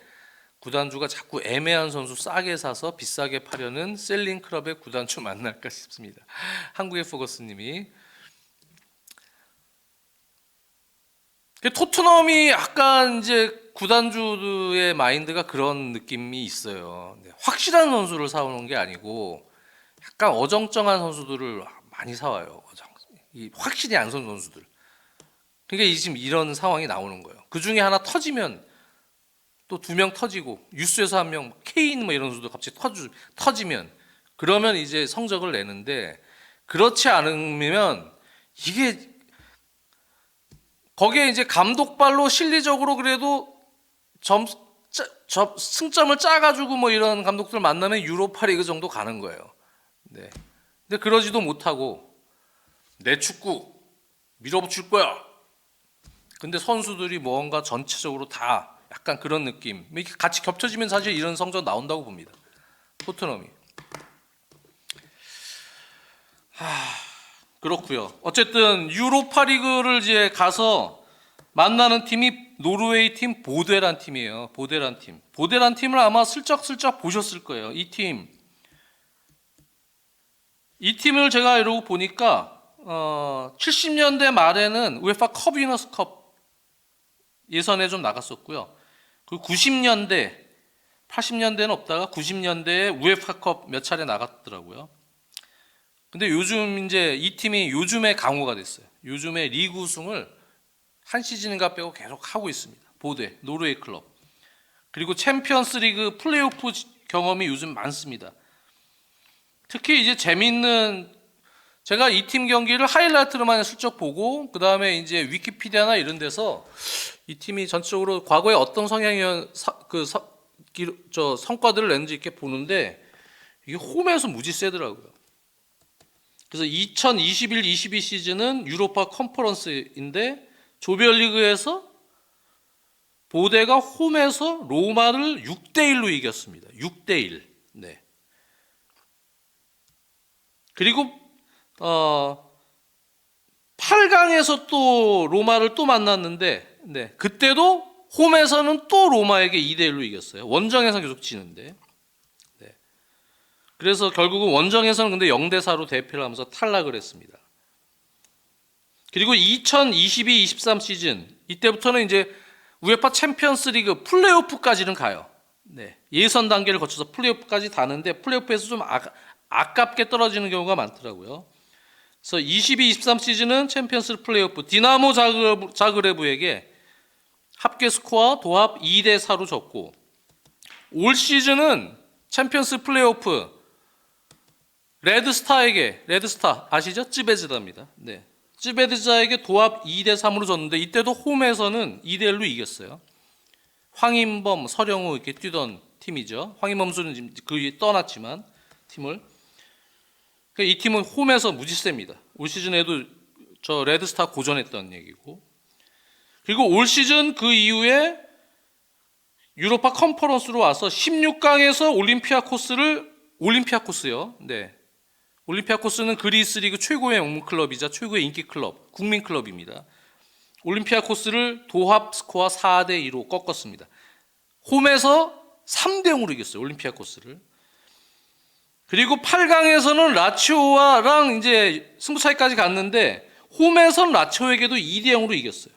구단주가 자꾸 애매한 선수 싸게 사서 비싸게 파려는 셀링 클럽의 구단주 만날까 싶습니다. 한국의 포거스님이 토트넘이 약간 이제 구단주의 마인드가 그런 느낌이 있어요. 확실한 선수를 사오는 게 아니고 약간 어정쩡한 선수들을 많이 사와요. 확실히 안 선 선수들. 그러니까 지금 이런 상황이 나오는 거예요. 그 중에 하나 터지면 또 2명 터지고 유스에서 1명 케인 뭐 이런 선수도 갑자기 터지면 그러면 이제 성적을 내는데 그렇지 않으면 이게 거기에 이제 감독발로 실리적으로 그래도 승점을 짜가지고 뭐 이런 감독들 만나면 유로파리그 정도 가는 거예요. 네. 근데 그러지도 못하고 내 축구 밀어붙일 거야. 근데 선수들이 뭔가 전체적으로 다 약간 그런 느낌. 이렇게 같이 겹쳐지면 사실 이런 성적 나온다고 봅니다. 토트넘이. 그렇고요. 어쨌든 유로파리그를 이제 가서 만나는 팀이 노르웨이 팀 보데란 팀이에요. 보데란 팀. 보데란 팀을 아마 슬쩍슬쩍 보셨을 거예요. 이 팀을 제가 이러고 보니까 70년대 말에는 우에파 컵 위너스 컵 예선에 좀 나갔었고요. 그 90년대, 80년대는 없다가 90년대에 우에파컵 몇 차례 나갔더라고요. 근데 요즘 이제 이 팀이 요즘에 강호가 됐어요. 요즘에 리그 우승을 한 시즌인가 빼고 계속 하고 있습니다. 보데, 노르웨이 클럽. 그리고 챔피언스 리그 플레이오프 경험이 요즘 많습니다. 특히 이제 재밌는 제가 이 팀 경기를 하이라이트로만 슬쩍 보고 그 다음에 이제 위키피디아나 이런 데서 이 팀이 전체적으로 과거에 어떤 성과들을 냈는지 이렇게 보는데 이게 홈에서 무지 세더라고요. 그래서 2021-22 시즌은 유로파 컨퍼런스인데 조별리그에서 보데가 홈에서 로마를 6대1로 이겼습니다. 6대1. 네. 그리고 8강에서 또 로마를 또 만났는데, 네, 그때도 홈에서는 또 로마에게 2대1로 이겼어요. 원정에서 계속 지는데. 네. 그래서 결국은 원정에서는 근데 0대4로 대패를 하면서 탈락을 했습니다. 그리고 2022-23 시즌, 이때부터는 이제 우에파 챔피언스 리그 플레이오프까지는 가요. 네. 예선 단계를 거쳐서 플레이오프까지 가는데 플레이오프에서 좀 아깝게 떨어지는 경우가 많더라고요. 그래서 22-23 시즌은 챔피언스 플레이오프 디나모 자그레브에게 합계 스코어 도합 2대4로 졌고, 올 시즌은 챔피언스 플레이오프 레드스타 아시죠? 찌베즈다입니다. 네. 찌베드자에게 도합 2대3으로 졌는데 이때도 홈에서는 2대1로 이겼어요. 황인범, 서령우 이렇게 뛰던 팀이죠. 황인범 선수는 지금 거의 떠났지만 팀을. 이 팀은 홈에서 무지 셉니다. 올 시즌에도 저 레드스타 고전했던 얘기고. 그리고 올 시즌 그 이후에 유로파 컨퍼런스로 와서 16강에서 올림피아코스요. 네. 올림피아코스는 그리스 리그 최고의 명문 클럽이자 최고의 인기 클럽, 국민 클럽입니다. 올림피아코스를 도합 스코어 4대2로 꺾었습니다. 홈에서 3대0으로 이겼어요. 올림피아코스를. 그리고 8강에서는 라치오와랑 이제 승부차이까지 갔는데 홈에선 라치오에게도 2대0으로 이겼어요.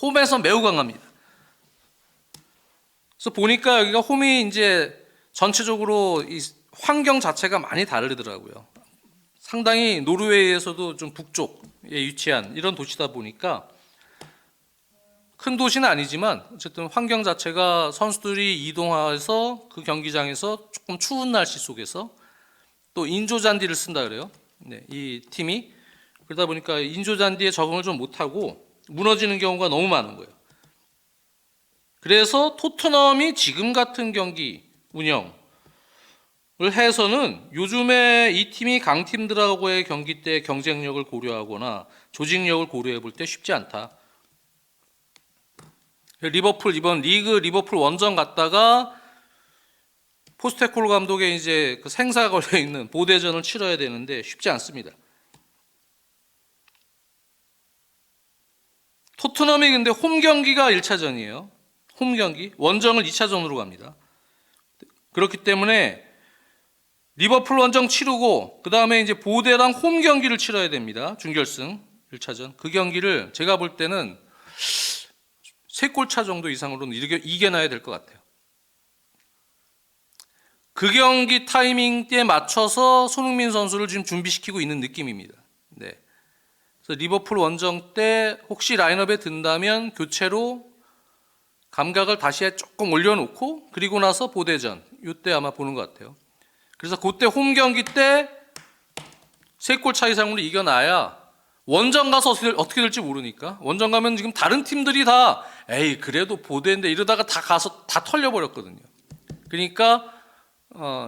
홈에서 매우 강합니다. 그래서 보니까 여기가 홈이 이제 전체적으로 이 환경 자체가 많이 다르더라고요. 상당히 노르웨이에서도 좀 북쪽에 위치한 이런 도시다 보니까 큰 도시는 아니지만 어쨌든 환경 자체가 선수들이 이동해서 그 경기장에서 조금 추운 날씨 속에서 또 인조잔디를 쓴다 그래요. 네, 이 팀이 그러다 보니까 인조잔디에 적응을 좀 못하고 무너지는 경우가 너무 많은 거예요. 그래서 토트넘이 지금 같은 경기 운영을 해서는 요즘에 이 팀이 강팀들하고의 경기 때 경쟁력을 고려하거나 조직력을 고려해 볼 때 쉽지 않다. 리버풀 이번 리버풀 원정 갔다가 포스테코글루 감독의 이제 그 생사가 걸려 있는 보대전을 치러야 되는데 쉽지 않습니다. 토트넘이 근데 홈 경기가 1차전이에요. 홈 경기, 원정을 2차전으로 갑니다. 그렇기 때문에 리버풀 원정 치르고 그 다음에 이제 보대랑 홈 경기를 치러야 됩니다. 준결승 1차전. 그 경기를 제가 볼 때는 3골차 정도 이상으로는 이겨놔야 될 것 같아요. 그 경기 타이밍에 맞춰서 손흥민 선수를 지금 준비시키고 있는 느낌입니다. 네. 그래서 리버풀 원정 때 혹시 라인업에 든다면 교체로 감각을 다시 조금 올려놓고 그리고 나서 보대전 이때 아마 보는 것 같아요. 그래서 그때 홈 경기 때 3골 차 이상으로 이겨놔야 원정 가서 어떻게 될지 모르니까 원정 가면 지금 다른 팀들이 다 에이 그래도 보대인데 이러다가 다 가서 다 털려버렸거든요. 그러니까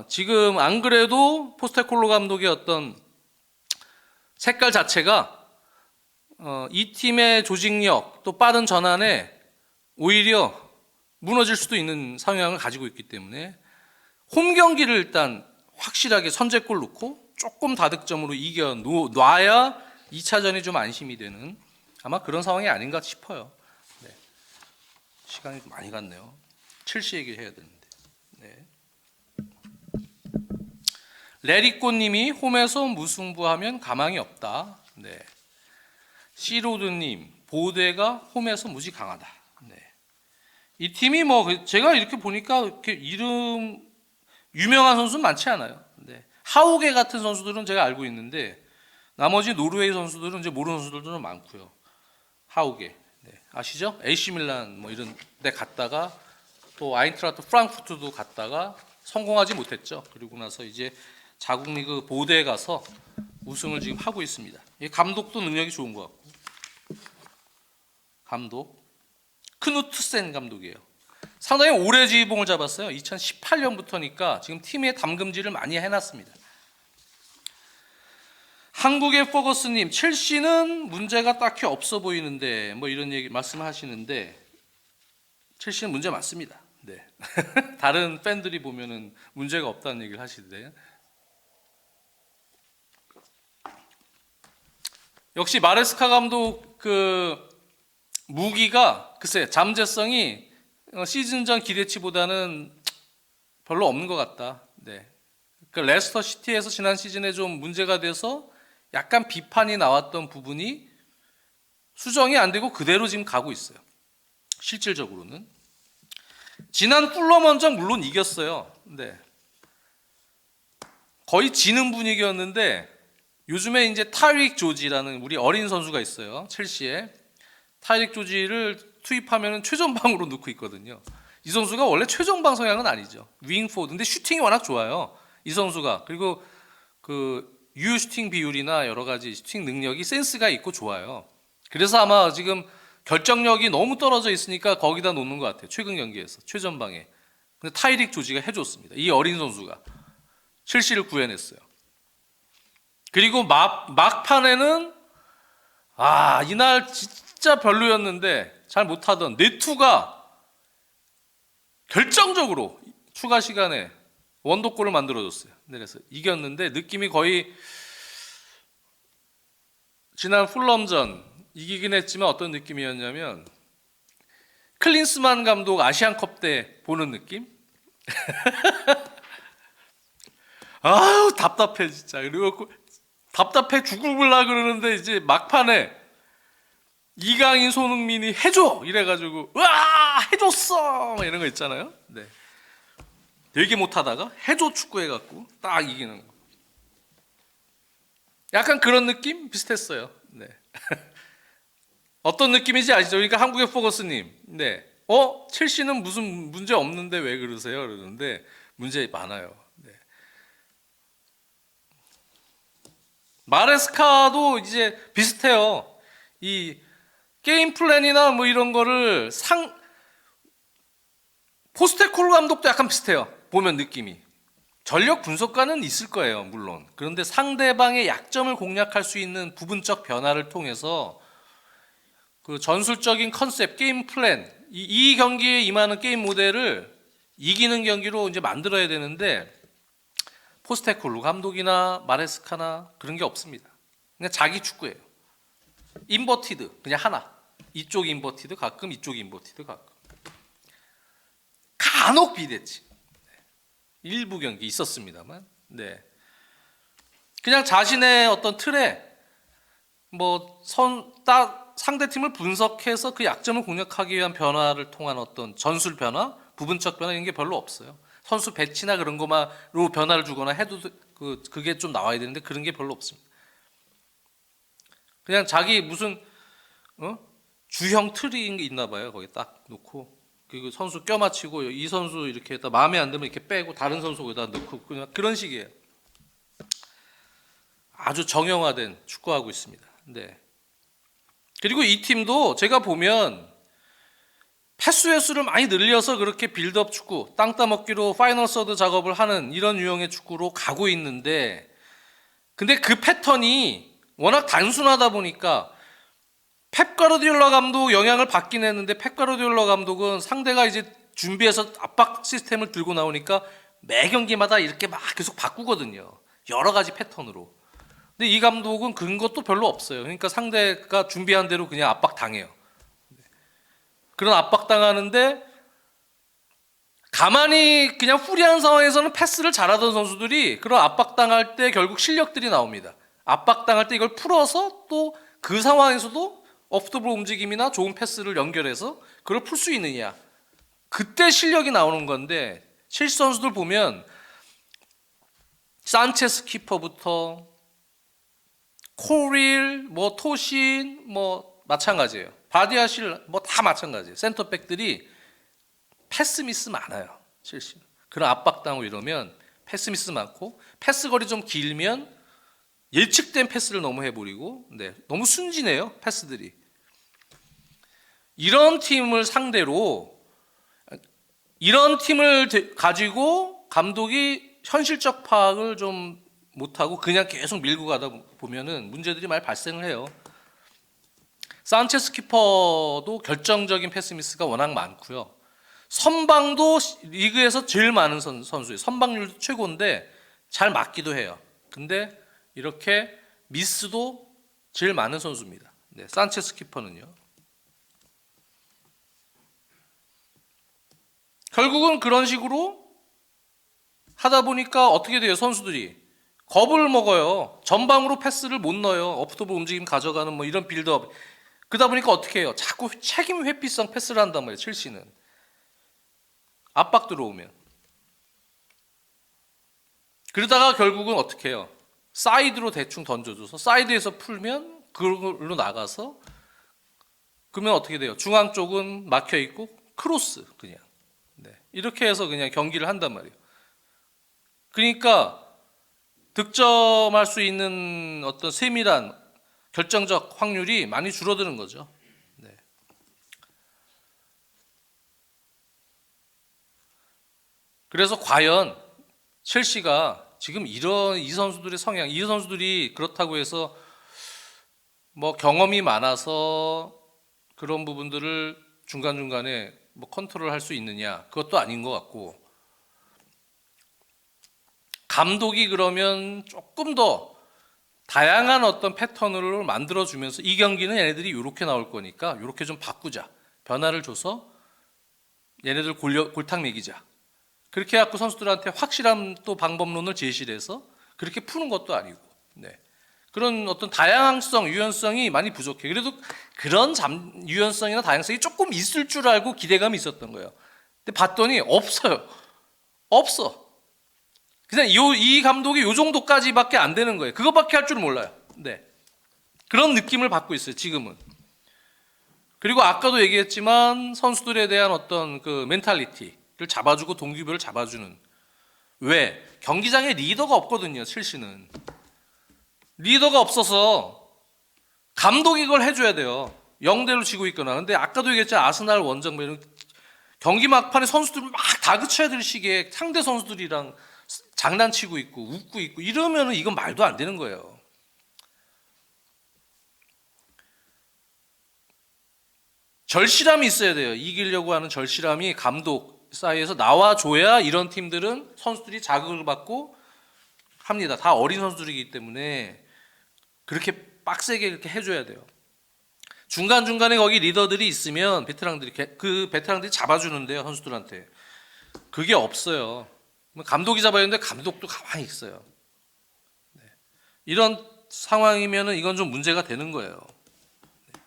지금 안 그래도 포스테코글루 감독의 어떤 색깔 자체가 이 팀의 조직력 또 빠른 전환에 오히려 무너질 수도 있는 성향을 가지고 있기 때문에 홈 경기를 일단 확실하게 선제골 넣고 조금 다득점으로 이겨놔야 2차전이 좀 안심이 되는 아마 그런 상황이 아닌가 싶어요. 네. 시간이 많이 갔네요. 7시 얘기해야 되는데. 네. 레리꼬님이 홈에서 무승부하면 가망이 없다. 네. 시로드님 보대가 홈에서 무지 강하다. 네. 이 팀이 뭐 제가 이렇게 보니까 이렇게 이름 유명한 선수는 많지 않아요. 네. 하우게 같은 선수들은 제가 알고 있는데 나머지 노르웨이 선수들은 이제 모르는 선수들도 많고요. 하우게 네. 아시죠? AC 밀란 뭐 이런 데 갔다가 또 아인트라트 프랑크푸르트도 갔다가 성공하지 못했죠. 그리고 나서 이제 자국 리그 보대에 가서 우승을 지금 하고 있습니다. 이 감독도 능력이 좋은 것 같고 감독 크누트센 감독이에요. 상당히 오래 지휘봉을 잡았어요. 2018년부터니까 지금 팀에 담금질을 많이 해놨습니다. 한국의 포거스님, 첼시는 문제가 딱히 없어 보이는데 뭐 이런 얘기 말씀하시는데 첼시는 문제 많습니다. 네. 다른 팬들이 보면은 문제가 없다는 얘기를 하시는데 역시 마레스카 감독 그 무기가 글쎄 잠재성이 시즌 전 기대치보다는 별로 없는 것 같다. 네. 그 레스터 시티에서 지난 시즌에 좀 문제가 돼서 약간 비판이 나왔던 부분이 수정이 안 되고 그대로 지금 가고 있어요. 실질적으로는 지난 풀럼원정 물론 이겼어요. 네. 거의 지는 분위기였는데 요즘에 이제 타이릭 조지라는 우리 어린 선수가 있어요. 첼시에 타이릭 조지를 투입하면 최전방으로 넣고 있거든요. 이 선수가 원래 최전방 성향은 아니죠. 윙포드. 근데 슈팅이 워낙 좋아요. 이 선수가. 그리고 그 유슈팅 비율이나 여러 가지 슈팅 능력이 센스가 있고 좋아요. 그래서 아마 지금 결정력이 너무 떨어져 있으니까 거기다 놓는 것 같아요. 최근 경기에서 최전방에. 근데 타이릭 조지가 해줬습니다. 이 어린 선수가 첼시를 구해냈어요. 그리고 막판에는 이날 진짜 별로였는데 잘 못하던 네투가 결정적으로 추가 시간에 원더골을 만들어줬어요. 그래서 이겼는데 느낌이 거의 지난 풀럼전 이기긴 했지만 어떤 느낌이었냐면 클린스만 감독 아시안컵 때 보는 느낌? 아우 답답해 진짜. 그리고 답답해 죽을라 그러는데 이제 막판에 이강인 손흥민이 해줘 이래가지고 으아 해줬어 막 이런 거 있잖아요. 네. 되게 못하다가 해줘 축구 해갖고 딱 이기는 거. 약간 그런 느낌 비슷했어요. 네. 어떤 느낌인지 아시죠? 그러니까 한국의 포거스님, 네, 첼시는 무슨 문제 없는데 왜 그러세요? 그러는데 문제 많아요. 네. 마레스카도 이제 비슷해요. 이 게임 플랜이나 뭐 이런 거를 포스테코글루 감독도 약간 비슷해요. 보면 느낌이. 전력 분석가는 있을 거예요, 물론. 그런데 상대방의 약점을 공략할 수 있는 부분적 변화를 통해서 그 전술적인 컨셉, 게임 플랜, 이 경기에 임하는 게임 모델을 이기는 경기로 이제 만들어야 되는데 포스테코글루 감독이나 마레스카나 그런 게 없습니다. 그냥 자기 축구예요. 인버티드 그냥 하나. 이쪽 인버티드 가끔 이쪽 인버티드 가끔. 간혹 비대치. 일부 경기 있었습니다만. 네. 그냥 자신의 어떤 틀에 상대 팀을 분석해서 그 약점을 공략하기 위한 변화를 통한 어떤 전술 변화, 부분적 변화 이런 게 별로 없어요. 선수 배치나 그런 것만으로 변화를 주거나 해도 그게 좀 나와야 되는데 그런 게 별로 없습니다. 그냥 자기 무슨 주형 틀이 있나 봐요. 거기 딱 놓고 그리고 선수 껴맞히고 이 선수 이렇게 했다 마음에 안 들면 이렇게 빼고 다른 선수 거기다 넣고 그냥 그런 식이에요. 아주 정형화된 축구하고 있습니다. 네. 그리고 이 팀도 제가 보면 패스 횟수를 많이 늘려서 그렇게 빌드업 축구, 땅 따먹기로 파이널 서드 작업을 하는 이런 유형의 축구로 가고 있는데 근데 그 패턴이 워낙 단순하다 보니까 펩 가르디올라 감독 영향을 받긴 했는데 펩 가르디올라 감독은 상대가 이제 준비해서 압박 시스템을 들고 나오니까 매 경기마다 이렇게 막 계속 바꾸거든요. 여러 가지 패턴으로. 근데 이 감독은 그런 것도 별로 없어요. 그러니까 상대가 준비한 대로 그냥 압박 당해요. 그런 압박 당하는데 가만히 그냥 프리한 상황에서는 패스를 잘하던 선수들이 그런 압박 당할 때 결국 실력들이 나옵니다. 압박 당할 때 이걸 풀어서 또 그 상황에서도 오프더볼 움직임이나 좋은 패스를 연결해서 그걸 풀 수 있느냐. 그때 실력이 나오는 건데 첼시 선수들 보면 산체스 키퍼부터 코릴, 토신, 마찬가지예요. 바디아실, 다 마찬가지예요. 센터백들이 패스 미스 많아요. 첼시. 그런 압박당하고 이러면 패스 미스 많고 패스 거리 좀 길면 예측된 패스를 너무 해버리고 너무 순진해요. 패스들이. 이런 팀을 상대로 이런 팀을 가지고 감독이 현실적 파악을 좀 못하고 그냥 계속 밀고 가다 보면은 문제들이 많이 발생을 해요. 산체스 키퍼도 결정적인 패스 미스가 워낙 많고요. 선방도 리그에서 제일 많은 선수예요. 선방률도 최고인데 잘 맞기도 해요. 근데 이렇게 미스도 제일 많은 선수입니다. 네, 산체스 키퍼는요. 결국은 그런 식으로 하다 보니까 어떻게 돼요? 선수들이 겁을 먹어요. 전방으로 패스를 못 넣어요. 오프더볼 움직임 가져가는 뭐 이런 빌드업. 그러다 보니까 어떻게 해요? 자꾸 책임 회피성 패스를 한단 말이에요. 첼시는. 압박 들어오면. 그러다가 결국은 어떻게 해요? 사이드로 대충 던져줘서 사이드에서 풀면 그걸로 나가서 그러면 어떻게 돼요? 중앙 쪽은 막혀 있고 크로스 그냥. 네. 이렇게 해서 그냥 경기를 한단 말이에요. 그러니까 득점할 수 있는 어떤 세밀한 결정적 확률이 많이 줄어드는 거죠. 네. 그래서 과연 첼시가 지금 이런 이 선수들의 성향, 이 선수들이 그렇다고 해서 뭐 경험이 많아서 그런 부분들을 중간중간에 뭐 컨트롤할 수 있느냐? 그것도 아닌 것 같고, 감독이 그러면 조금 더 다양한 어떤 패턴을 만들어주면서 이 경기는 얘네들이 이렇게 나올 거니까 이렇게 좀 바꾸자. 변화를 줘서 얘네들 골탕 먹이자. 그렇게 해갖고 선수들한테 확실한 또 방법론을 제시를 해서 그렇게 푸는 것도 아니고, 네. 그런 어떤 다양성, 유연성이 많이 부족해. 그래도 그런 유연성이나 다양성이 조금 있을 줄 알고 기대감이 있었던 거예요. 근데 봤더니 없어요. 없어. 그냥 이 감독이 요 정도까지밖에 안 되는 거예요. 그것밖에 할 줄 몰라요. 네. 그런 느낌을 받고 있어요, 지금은. 그리고 아까도 얘기했지만 선수들에 대한 어떤 그 멘탈리티를 잡아주고 동기부여를 잡아주는. 왜? 경기장에 리더가 없거든요, 첼시는. 리더가 없어서 감독이 그걸 해줘야 돼요. 0대로 지고 있거나. 근데 아까도 얘기했잖아요. 아스날 원정 뭐 이런 경기 막판에 선수들 막 다그쳐야 될 시기에 상대 선수들이랑 장난치고 있고 웃고 있고 이러면은 이건 말도 안 되는 거예요. 절실함이 있어야 돼요. 이기려고 하는 절실함이 감독 사이에서 나와줘야 이런 팀들은 선수들이 자극을 받고 합니다. 다 어린 선수들이기 때문에 그렇게 빡세게 이렇게 해줘야 돼요. 중간중간에 거기 리더들이 있으면 그 베테랑들이 잡아주는데요, 선수들한테. 그게 없어요. 감독이 잡아야 되는데 감독도 가만히 있어요. 네. 이런 상황이면 이건 좀 문제가 되는 거예요. 네.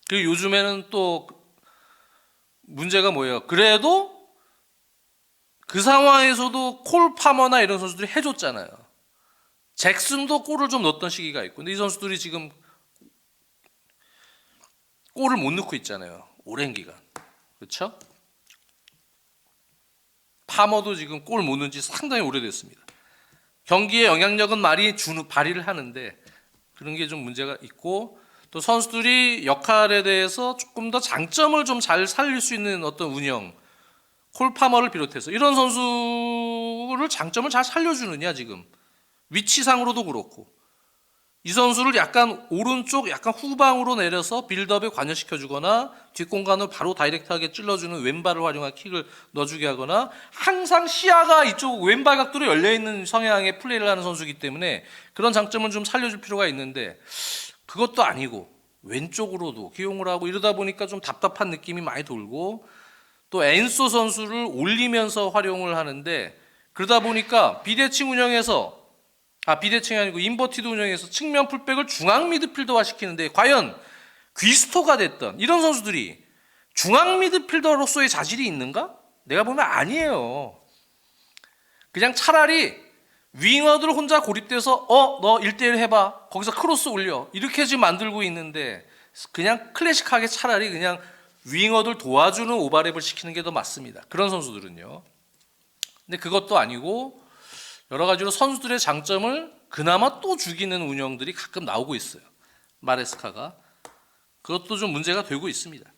그리고 요즘에는 또 문제가 뭐예요? 그래도 그 상황에서도 콜 파머나 이런 선수들이 해줬잖아요. 잭슨도 골을 좀 넣었던 시기가 있고, 근데 이 선수들이 지금 골을 못 넣고 있잖아요. 오랜 기간. 그렇죠? 파머도 지금 골 못 넣은 지 상당히 오래됐습니다. 경기의 영향력은 많이 발휘를 하는데 그런 게 좀 문제가 있고, 또 선수들이 역할에 대해서 조금 더 장점을 좀 잘 살릴 수 있는 어떤 운영, 콜 파머를 비롯해서 이런 선수를 장점을 잘 살려주느냐, 지금 위치상으로도 그렇고 이 선수를 약간 오른쪽 약간 후방으로 내려서 빌드업에 관여시켜주거나 뒷공간을 바로 다이렉트하게 찔러주는 왼발을 활용한 킥을 넣어주게 하거나, 항상 시야가 이쪽 왼발 각도로 열려있는 성향의 플레이를 하는 선수이기 때문에 그런 장점을 좀 살려줄 필요가 있는데 그것도 아니고 왼쪽으로도 기용을 하고 이러다 보니까 좀 답답한 느낌이 많이 돌고, 또 엔소 선수를 올리면서 활용을 하는데 그러다 보니까 비대칭 운영에서 비대칭이 아니고 인버티드 운영에서 측면 풀백을 중앙 미드필더화 시키는데 과연 귀스토가 됐던 이런 선수들이 중앙 미드필더로서의 자질이 있는가? 내가 보면 아니에요. 그냥 차라리 윙어들 혼자 고립돼서 너 1대1 해봐, 거기서 크로스 올려, 이렇게 지금 만들고 있는데 그냥 클래식하게 차라리 그냥 윙어들 도와주는 오버랩을 시키는 게 더 맞습니다. 그런 선수들은요. 근데 그것도 아니고 여러 가지로 선수들의 장점을 그나마 또 죽이는 운영들이 가끔 나오고 있어요. 마레스카가. 그것도 좀 문제가 되고 있습니다.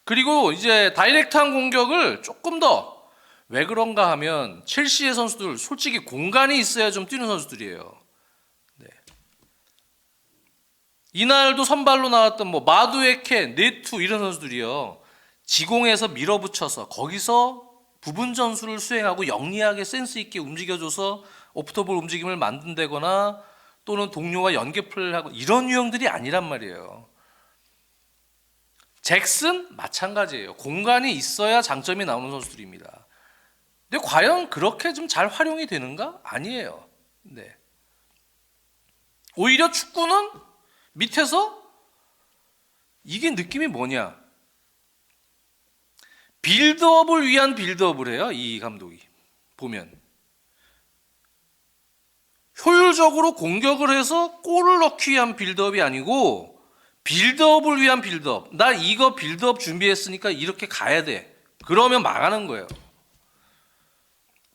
그리고 이제 다이렉트한 공격을 조금 더, 왜 그런가 하면 첼시의 선수들 솔직히 공간이 있어야 좀 뛰는 선수들이에요. 네. 이날도 선발로 나왔던 뭐 마두에케, 네투 이런 선수들이요. 지공에서 밀어붙여서 거기서 부분 전술을 수행하고 영리하게 센스 있게 움직여줘서 오프더볼 움직임을 만든다거나 또는 동료와 연계플레이를 하고 이런 유형들이 아니란 말이에요. 잭슨 마찬가지예요. 공간이 있어야 장점이 나오는 선수들입니다. 근데 과연 그렇게 좀 잘 활용이 되는가? 아니에요. 네. 오히려 축구는 밑에서 이게 느낌이 뭐냐? 빌드업을 위한 빌드업을 해요. 이 감독이 보면 효율적으로 공격을 해서 골을 넣기 위한 빌드업이 아니고 빌드업을 위한 빌드업. 나 이거 빌드업 준비했으니까 이렇게 가야 돼. 그러면 망하는 거예요.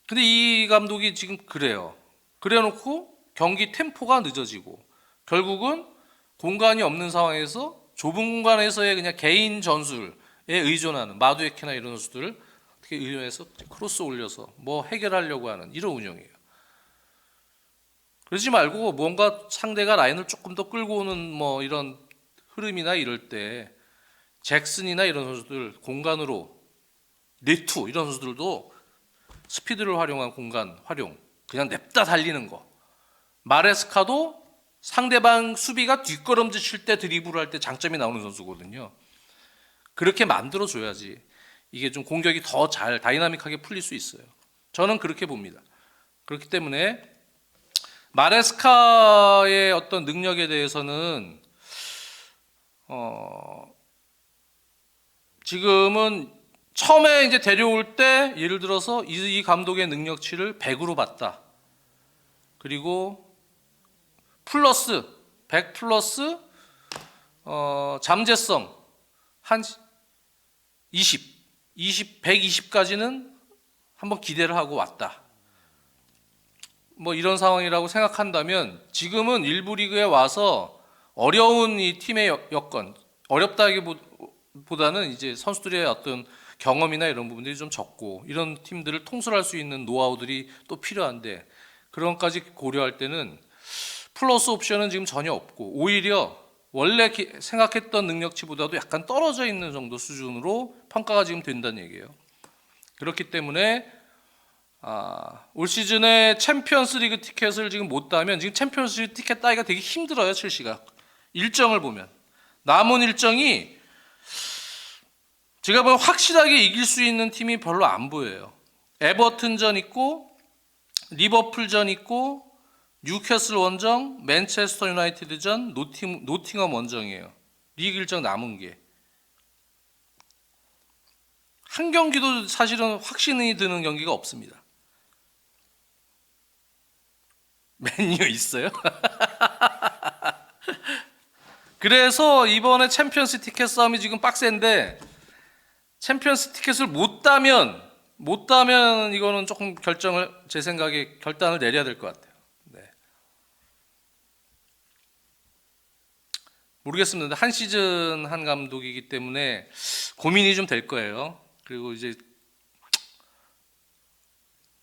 근데 이 감독이 지금 그래요. 그래놓고 경기 템포가 늦어지고 결국은 공간이 없는 상황에서 좁은 공간에서의 그냥 개인 전술에 의존하는 마두에케나 이런 선수들을 어떻게 의존해서 크로스 올려서 뭐 해결하려고 하는 이런 운영이에요. 그러지 말고 뭔가 상대가 라인을 조금 더 끌고 오는 뭐 이런 흐름이나 이럴 때 잭슨이나 이런 선수들 공간으로 네투 이런 선수들도 스피드를 활용한 공간 활용 그냥 냅다 달리는 거. 마레스카도 상대방 수비가 뒷걸음질 칠 때 드리블을 할 때 장점이 나오는 선수거든요. 그렇게 만들어줘야지 이게 좀 공격이 더 잘 다이나믹하게 풀릴 수 있어요. 저는 그렇게 봅니다. 그렇기 때문에 마레스카의 어떤 능력에 대해서는 지금은 처음에 이제 데려올 때 예를 들어서 이 감독의 능력치를 100으로 봤다. 그리고 플러스 100 플러스 잠재성 한 120까지는 한번 기대를 하고 왔다. 뭐 이런 상황이라고 생각한다면 지금은 일부 리그에 와서 어려운 이 팀의 여건, 어렵다기보다는 이제 선수들의 어떤 경험이나 이런 부분들이 좀 적고 이런 팀들을 통솔할 수 있는 노하우들이 또 필요한데 그런 것까지 고려할 때는 플러스 옵션은 지금 전혀 없고 오히려 원래 생각했던 능력치보다도 약간 떨어져 있는 정도 수준으로 평가가 지금 된다는 얘기예요. 그렇기 때문에 올 시즌에 챔피언스 리그 티켓을 지금 못 따면 지금 챔피언스 리그 티켓 따기가 되게 힘들어요. 첼시가 일정을 보면 남은 일정이 제가 보면 확실하게 이길 수 있는 팀이 별로 안 보여요. 에버튼전 있고 리버풀전 있고 뉴캐슬 원정, 맨체스터 유나이티드전, 노팅엄 원정이에요. 리그 일정 남은 게 한 경기도 사실은 확신이 드는 경기가 없습니다. 맨유 있어요? 그래서 이번에 챔피언스 티켓 싸움이 지금 빡센데 챔피언스 티켓을 못 따면 이거는 조금 제 생각에 결단을 내려야 될 것 같아요. 네. 모르겠습니다. 한 시즌 한 감독이기 때문에 고민이 좀 될 거예요. 그리고 이제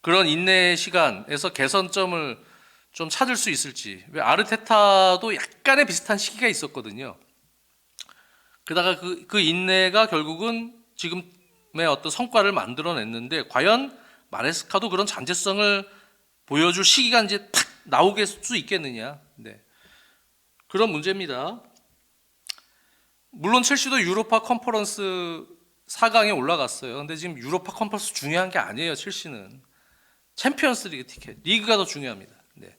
그런 인내 시간에서 개선점을 좀 찾을 수 있을지. 왜 아르테타도 약간의 비슷한 시기가 있었거든요. 그러다가 그 인내가 결국은 지금의 어떤 성과를 만들어냈는데 과연 마레스카도 그런 잠재성을 보여줄 시기가 이제 탁 나오게 수 있겠느냐. 네. 그런 문제입니다. 물론 첼시도 유로파 컨퍼런스 4강에 올라갔어요. 근데 지금 유로파 컨퍼런스 중요한 게 아니에요. 첼시는 챔피언스 리그 티켓, 리그가 더 중요합니다. 네.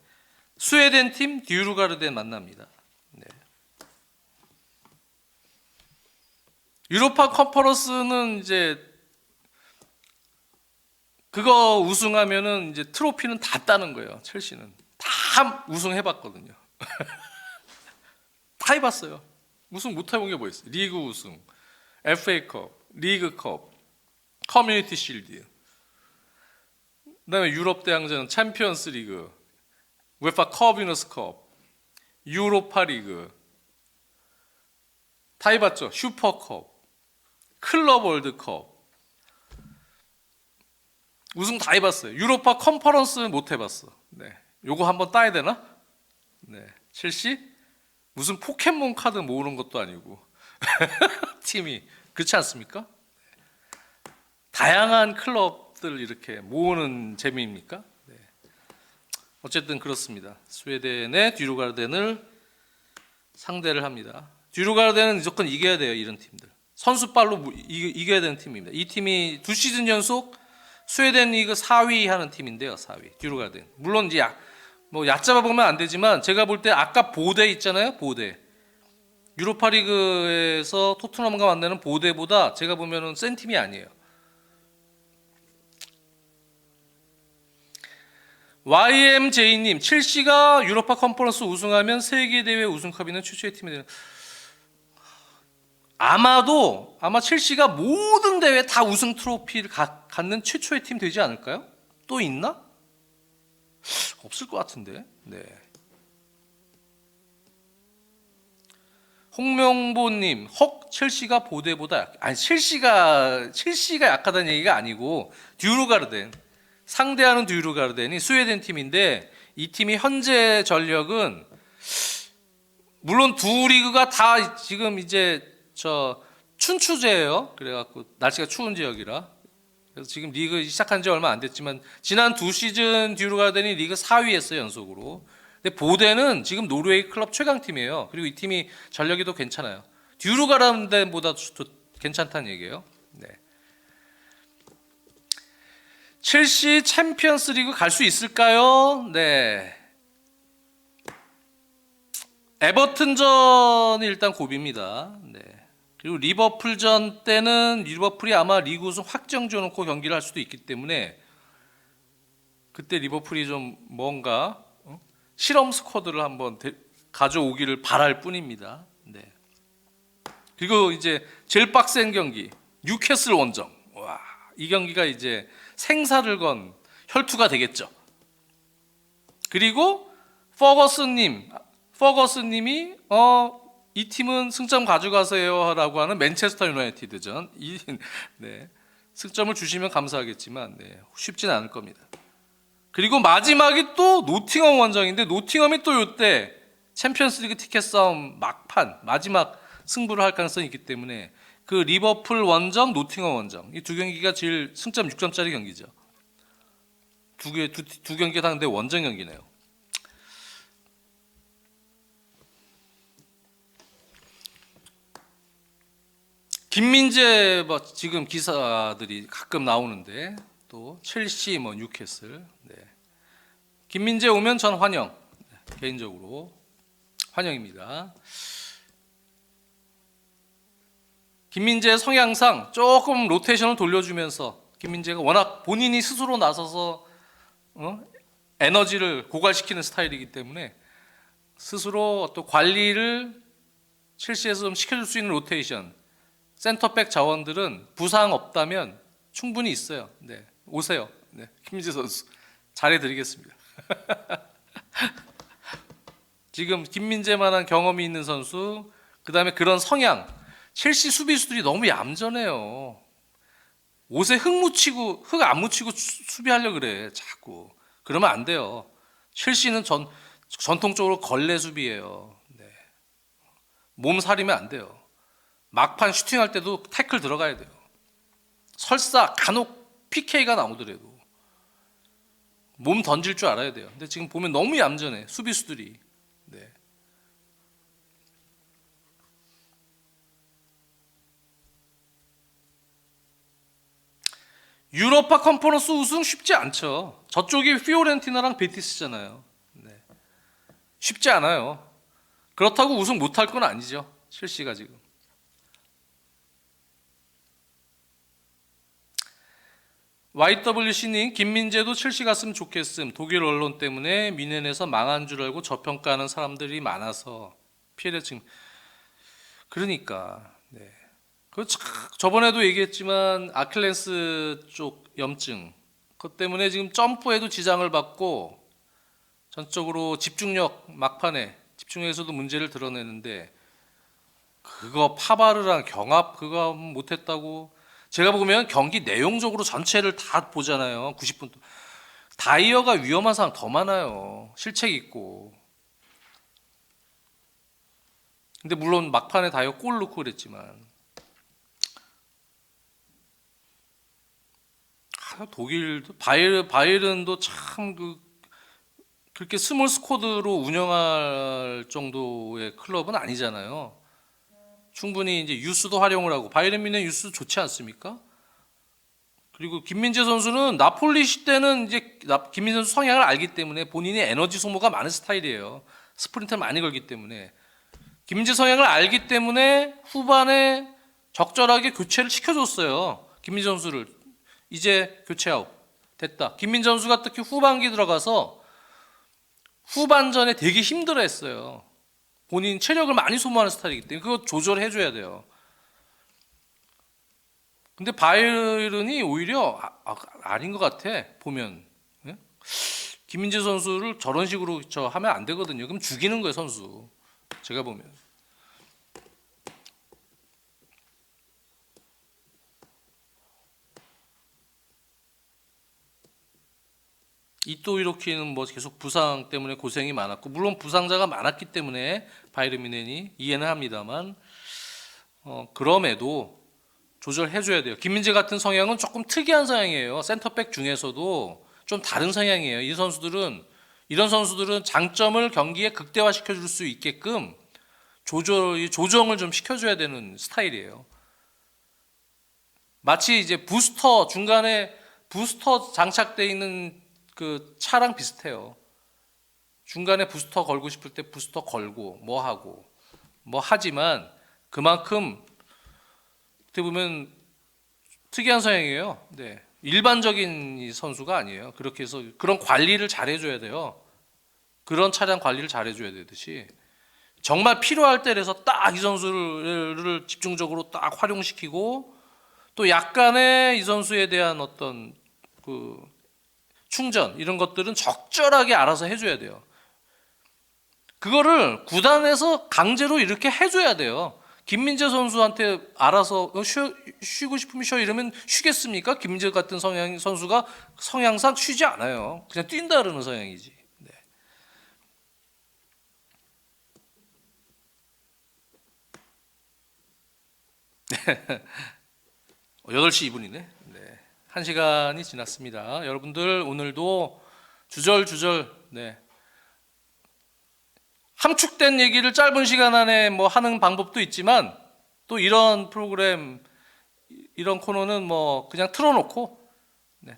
스웨덴 팀 듀르가르덴 만납니다. 네. 유로파 컨퍼런스는 이제 그거 우승하면은 이제 트로피는 다 따는 거예요. 첼시는 다 우승해봤거든요. 다 해봤어요. 우승 못 해본 게 뭐 있어요? 리그 우승, FA컵, 리그컵, 커뮤니티 실드. 그다음에 유럽 대항전, 챔피언스 리그, 우에파 커비너스컵, 유로파 리그 다 해봤죠. 슈퍼컵, 클럽 월드컵 우승 다 해봤어요. 유로파 컨퍼런스 못 해봤어. 네, 요거 한번 따야 되나? 네, 첼시 무슨 포켓몬 카드 모으는 것도 아니고 팀이 그렇지 않습니까? 다양한 클럽들 이렇게 모으는 재미입니까? 네. 어쨌든 그렇습니다. 스웨덴의 듀루가르덴을 상대를 합니다. 듀루가르덴은 무조건 이겨야 돼요. 이런 팀들. 선수빨로 이겨야 되는 팀입니다. 이 팀이 2시즌 연속 스웨덴 리그 4위 하는 팀인데요. 4위 듀루가르덴. 물론 이제 뭐 얕잡아 보면 안 되지만 제가 볼 때 아까 보데 있잖아요. 보데. 유로파리그에서 토트넘과 만나는 보데보다 제가 보면은 센 팀이 아니에요. YMJ님, 첼시가 유로파 컨퍼런스 우승하면 세계대회 우승컵이는 최초의 팀이 되는. 아마 첼시가 모든 대회 다 우승 트로피를 갖는 최초의 팀 되지 않을까요? 또 있나? 없을 것 같은데. 네. 홍명보님, 첼시가 보대보다 첼시가 약하다는 얘기가 아니고 듀루가르덴 상대하는 듀루가르덴이 스웨덴 팀인데 이 팀이 현재 전력은 물론 두 리그가 다 지금 이제 춘추제예요. 그래갖고 날씨가 추운 지역이라 그래서 지금 리그 시작한 지 얼마 안 됐지만 지난 2시즌 듀루가르덴이 리그 4위였어요 연속으로. 근데 보데는 지금 노르웨이 클럽 최강팀이에요. 그리고 이 팀이 전력이 더 괜찮아요. 듀루가르덴보다 괜찮다는 얘기예요. 네. 첼시 챔피언스 리그 갈 수 있을까요? 네. 에버튼전이 일단 고비입니다. 네. 그리고 리버풀전 때는 리버풀이 아마 리그 우승 확정 지어놓고 경기를 할 수도 있기 때문에 그때 리버풀이 좀 뭔가 실험 스쿼드를 한번 가져오기를 바랄 뿐입니다. 네. 그리고 이제 제일 빡센 경기 뉴캐슬 원정. 와, 이 경기가 이제 생사를 건 혈투가 되겠죠. 그리고 퍼거슨님이 이 팀은 승점 가져가세요라고 하는 맨체스터 유나이티드전. 네. 승점을 주시면 감사하겠지만 네, 쉽진 않을 겁니다. 그리고 마지막이 또 노팅엄 원정인데 노팅엄이 또 이때 챔피언스리그 티켓 싸움 막판 마지막 승부를 할 가능성이 있기 때문에 그 리버풀 원정, 노팅엄 원정 이 두 경기가 제일 승점 6점짜리 경기죠. 두 경기가 다 근데 원정 경기네요. 김민재 지금 기사들이 가끔 나오는데 또 첼시 뉴캐슬. 네. 김민재 오면 전 환영. 네, 개인적으로 환영입니다. 김민재의 성향상 조금 로테이션을 돌려주면서 김민재가 워낙 본인이 스스로 나서서 에너지를 고갈시키는 스타일이기 때문에 스스로 또 관리를 첼시에서 좀 시켜줄 수 있는 로테이션 센터백 자원들은 부상 없다면 충분히 있어요. 네, 오세요. 네, 김민재 선수 잘해드리겠습니다. 지금 김민재만한 경험이 있는 선수, 그 다음에 그런 성향. 첼시 수비수들이 너무 얌전해요. 옷에 흙 안 묻히고 수비하려고 그래 자꾸. 그러면 안 돼요. 첼시는 전통적으로 걸레 수비예요. 네. 몸 사리면 안 돼요. 막판 슈팅할 때도 태클 들어가야 돼요. 설사 간혹 PK가 나오더라도 몸 던질 줄 알아야 돼요. 근데 지금 보면 너무 얌전해 수비수들이. 네. 유로파 컨퍼런스 우승 쉽지 않죠. 저쪽이 피오렌티나랑 베티스잖아요. 네. 쉽지 않아요. 그렇다고 우승 못할 건 아니죠. 첼시가 지금. YWC님, 김민재도 첼시 갔으면 좋겠음. 독일 언론 때문에 미넨에서 망한 줄 알고 저평가하는 사람들이 많아서 피해를 지금. 그러니까 네. 저번에도 얘기했지만 아킬레스 쪽 염증 그것 때문에 지금 점프에도 지장을 받고 전적으로 막판에 집중력에서도 문제를 드러내는데 그거 파바르랑 경합 그거 못했다고. 제가 보면 경기 내용적으로 전체를 다 보잖아요. 90분 동안. 다이어가 위험한 상황 더 많아요. 실책 있고. 근데 물론 막판에 다이어 골 넣고 그랬지만 독일도 바이에른도 참 그렇게 스몰 스쿼드로 운영할 정도의 클럽은 아니잖아요. 충분히 이제 유스도 활용을 하고 바이에른 뮌헨 유스 좋지 않습니까? 그리고 김민재 선수는 나폴리 시대는 이제 김민재 선수 성향을 알기 때문에 본인이 에너지 소모가 많은 스타일이에요. 스프린트를 많이 걸기 때문에 김민재 성향을 알기 때문에 후반에 적절하게 교체를 시켜줬어요. 김민재 선수를 이제 교체 아웃 됐다. 김민재 선수가 특히 후반기 들어가서 후반전에 되게 힘들어했어요. 본인 체력을 많이 소모하는 스타일이기 때문에 그거 조절해줘야 돼요. 근데 바이에른이 오히려 아닌 것 같아 보면. 예? 김민재 선수를 저런 식으로 하면 안 되거든요. 그럼 죽이는 거예요 선수. 제가 보면. 이또 이로키는 뭐 계속 부상 때문에 고생이 많았고 물론 부상자가 많았기 때문에 바이에른 뮌헨이 이해는 합니다만 그럼에도 조절해줘야 돼요. 김민재 같은 성향은 조금 특이한 성향이에요. 센터백 중에서도 좀 다른 성향이에요. 이런 선수들은 장점을 경기에 극대화시켜 줄 수 있게끔 조정을 좀 시켜줘야 되는 스타일이에요. 마치 이제 중간에 부스터 장착돼 있는 그 차랑 비슷해요. 중간에 부스터 걸고 싶을 때 부스터 걸고 뭐 하고 뭐 하지만 그만큼 어떻게 보면 특이한 성향이에요. 네. 일반적인 선수가 아니에요. 그렇게 해서 그런 관리를 잘 해줘야 돼요. 그런 차량 관리를 잘 해줘야 되듯이 정말 필요할 때에서 딱 이 선수를 집중적으로 딱 활용시키고 또 약간의 이 선수에 대한 어떤 그 충전 이런 것들은 적절하게 알아서 해줘야 돼요. 그거를 구단에서 강제로 이렇게 해줘야 돼요. 김민재 선수한테 알아서 쉬고 싶으면 쉬어 이러면 쉬겠습니까? 김민재 같은 선수가 성향상 쉬지 않아요. 그냥 뛴다 그러는 성향이지. 네. 8시 2분이네. 네. 1시간이 지났습니다. 여러분들 오늘도 주절주절 함축된 얘기를 짧은 시간 안에 뭐 하는 방법도 있지만 또 이런 프로그램 이런 코너는 뭐 그냥 틀어놓고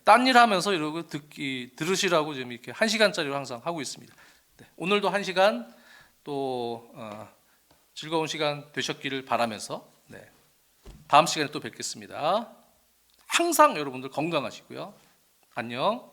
딴 일 하면서 이러고 들으시라고 지금 이렇게 1시간짜리로 항상 하고 있습니다. 오늘도 1시간 또 즐거운 시간 되셨기를 바라면서 다음 시간에 또 뵙겠습니다. 항상 여러분들 건강하시고요. 안녕.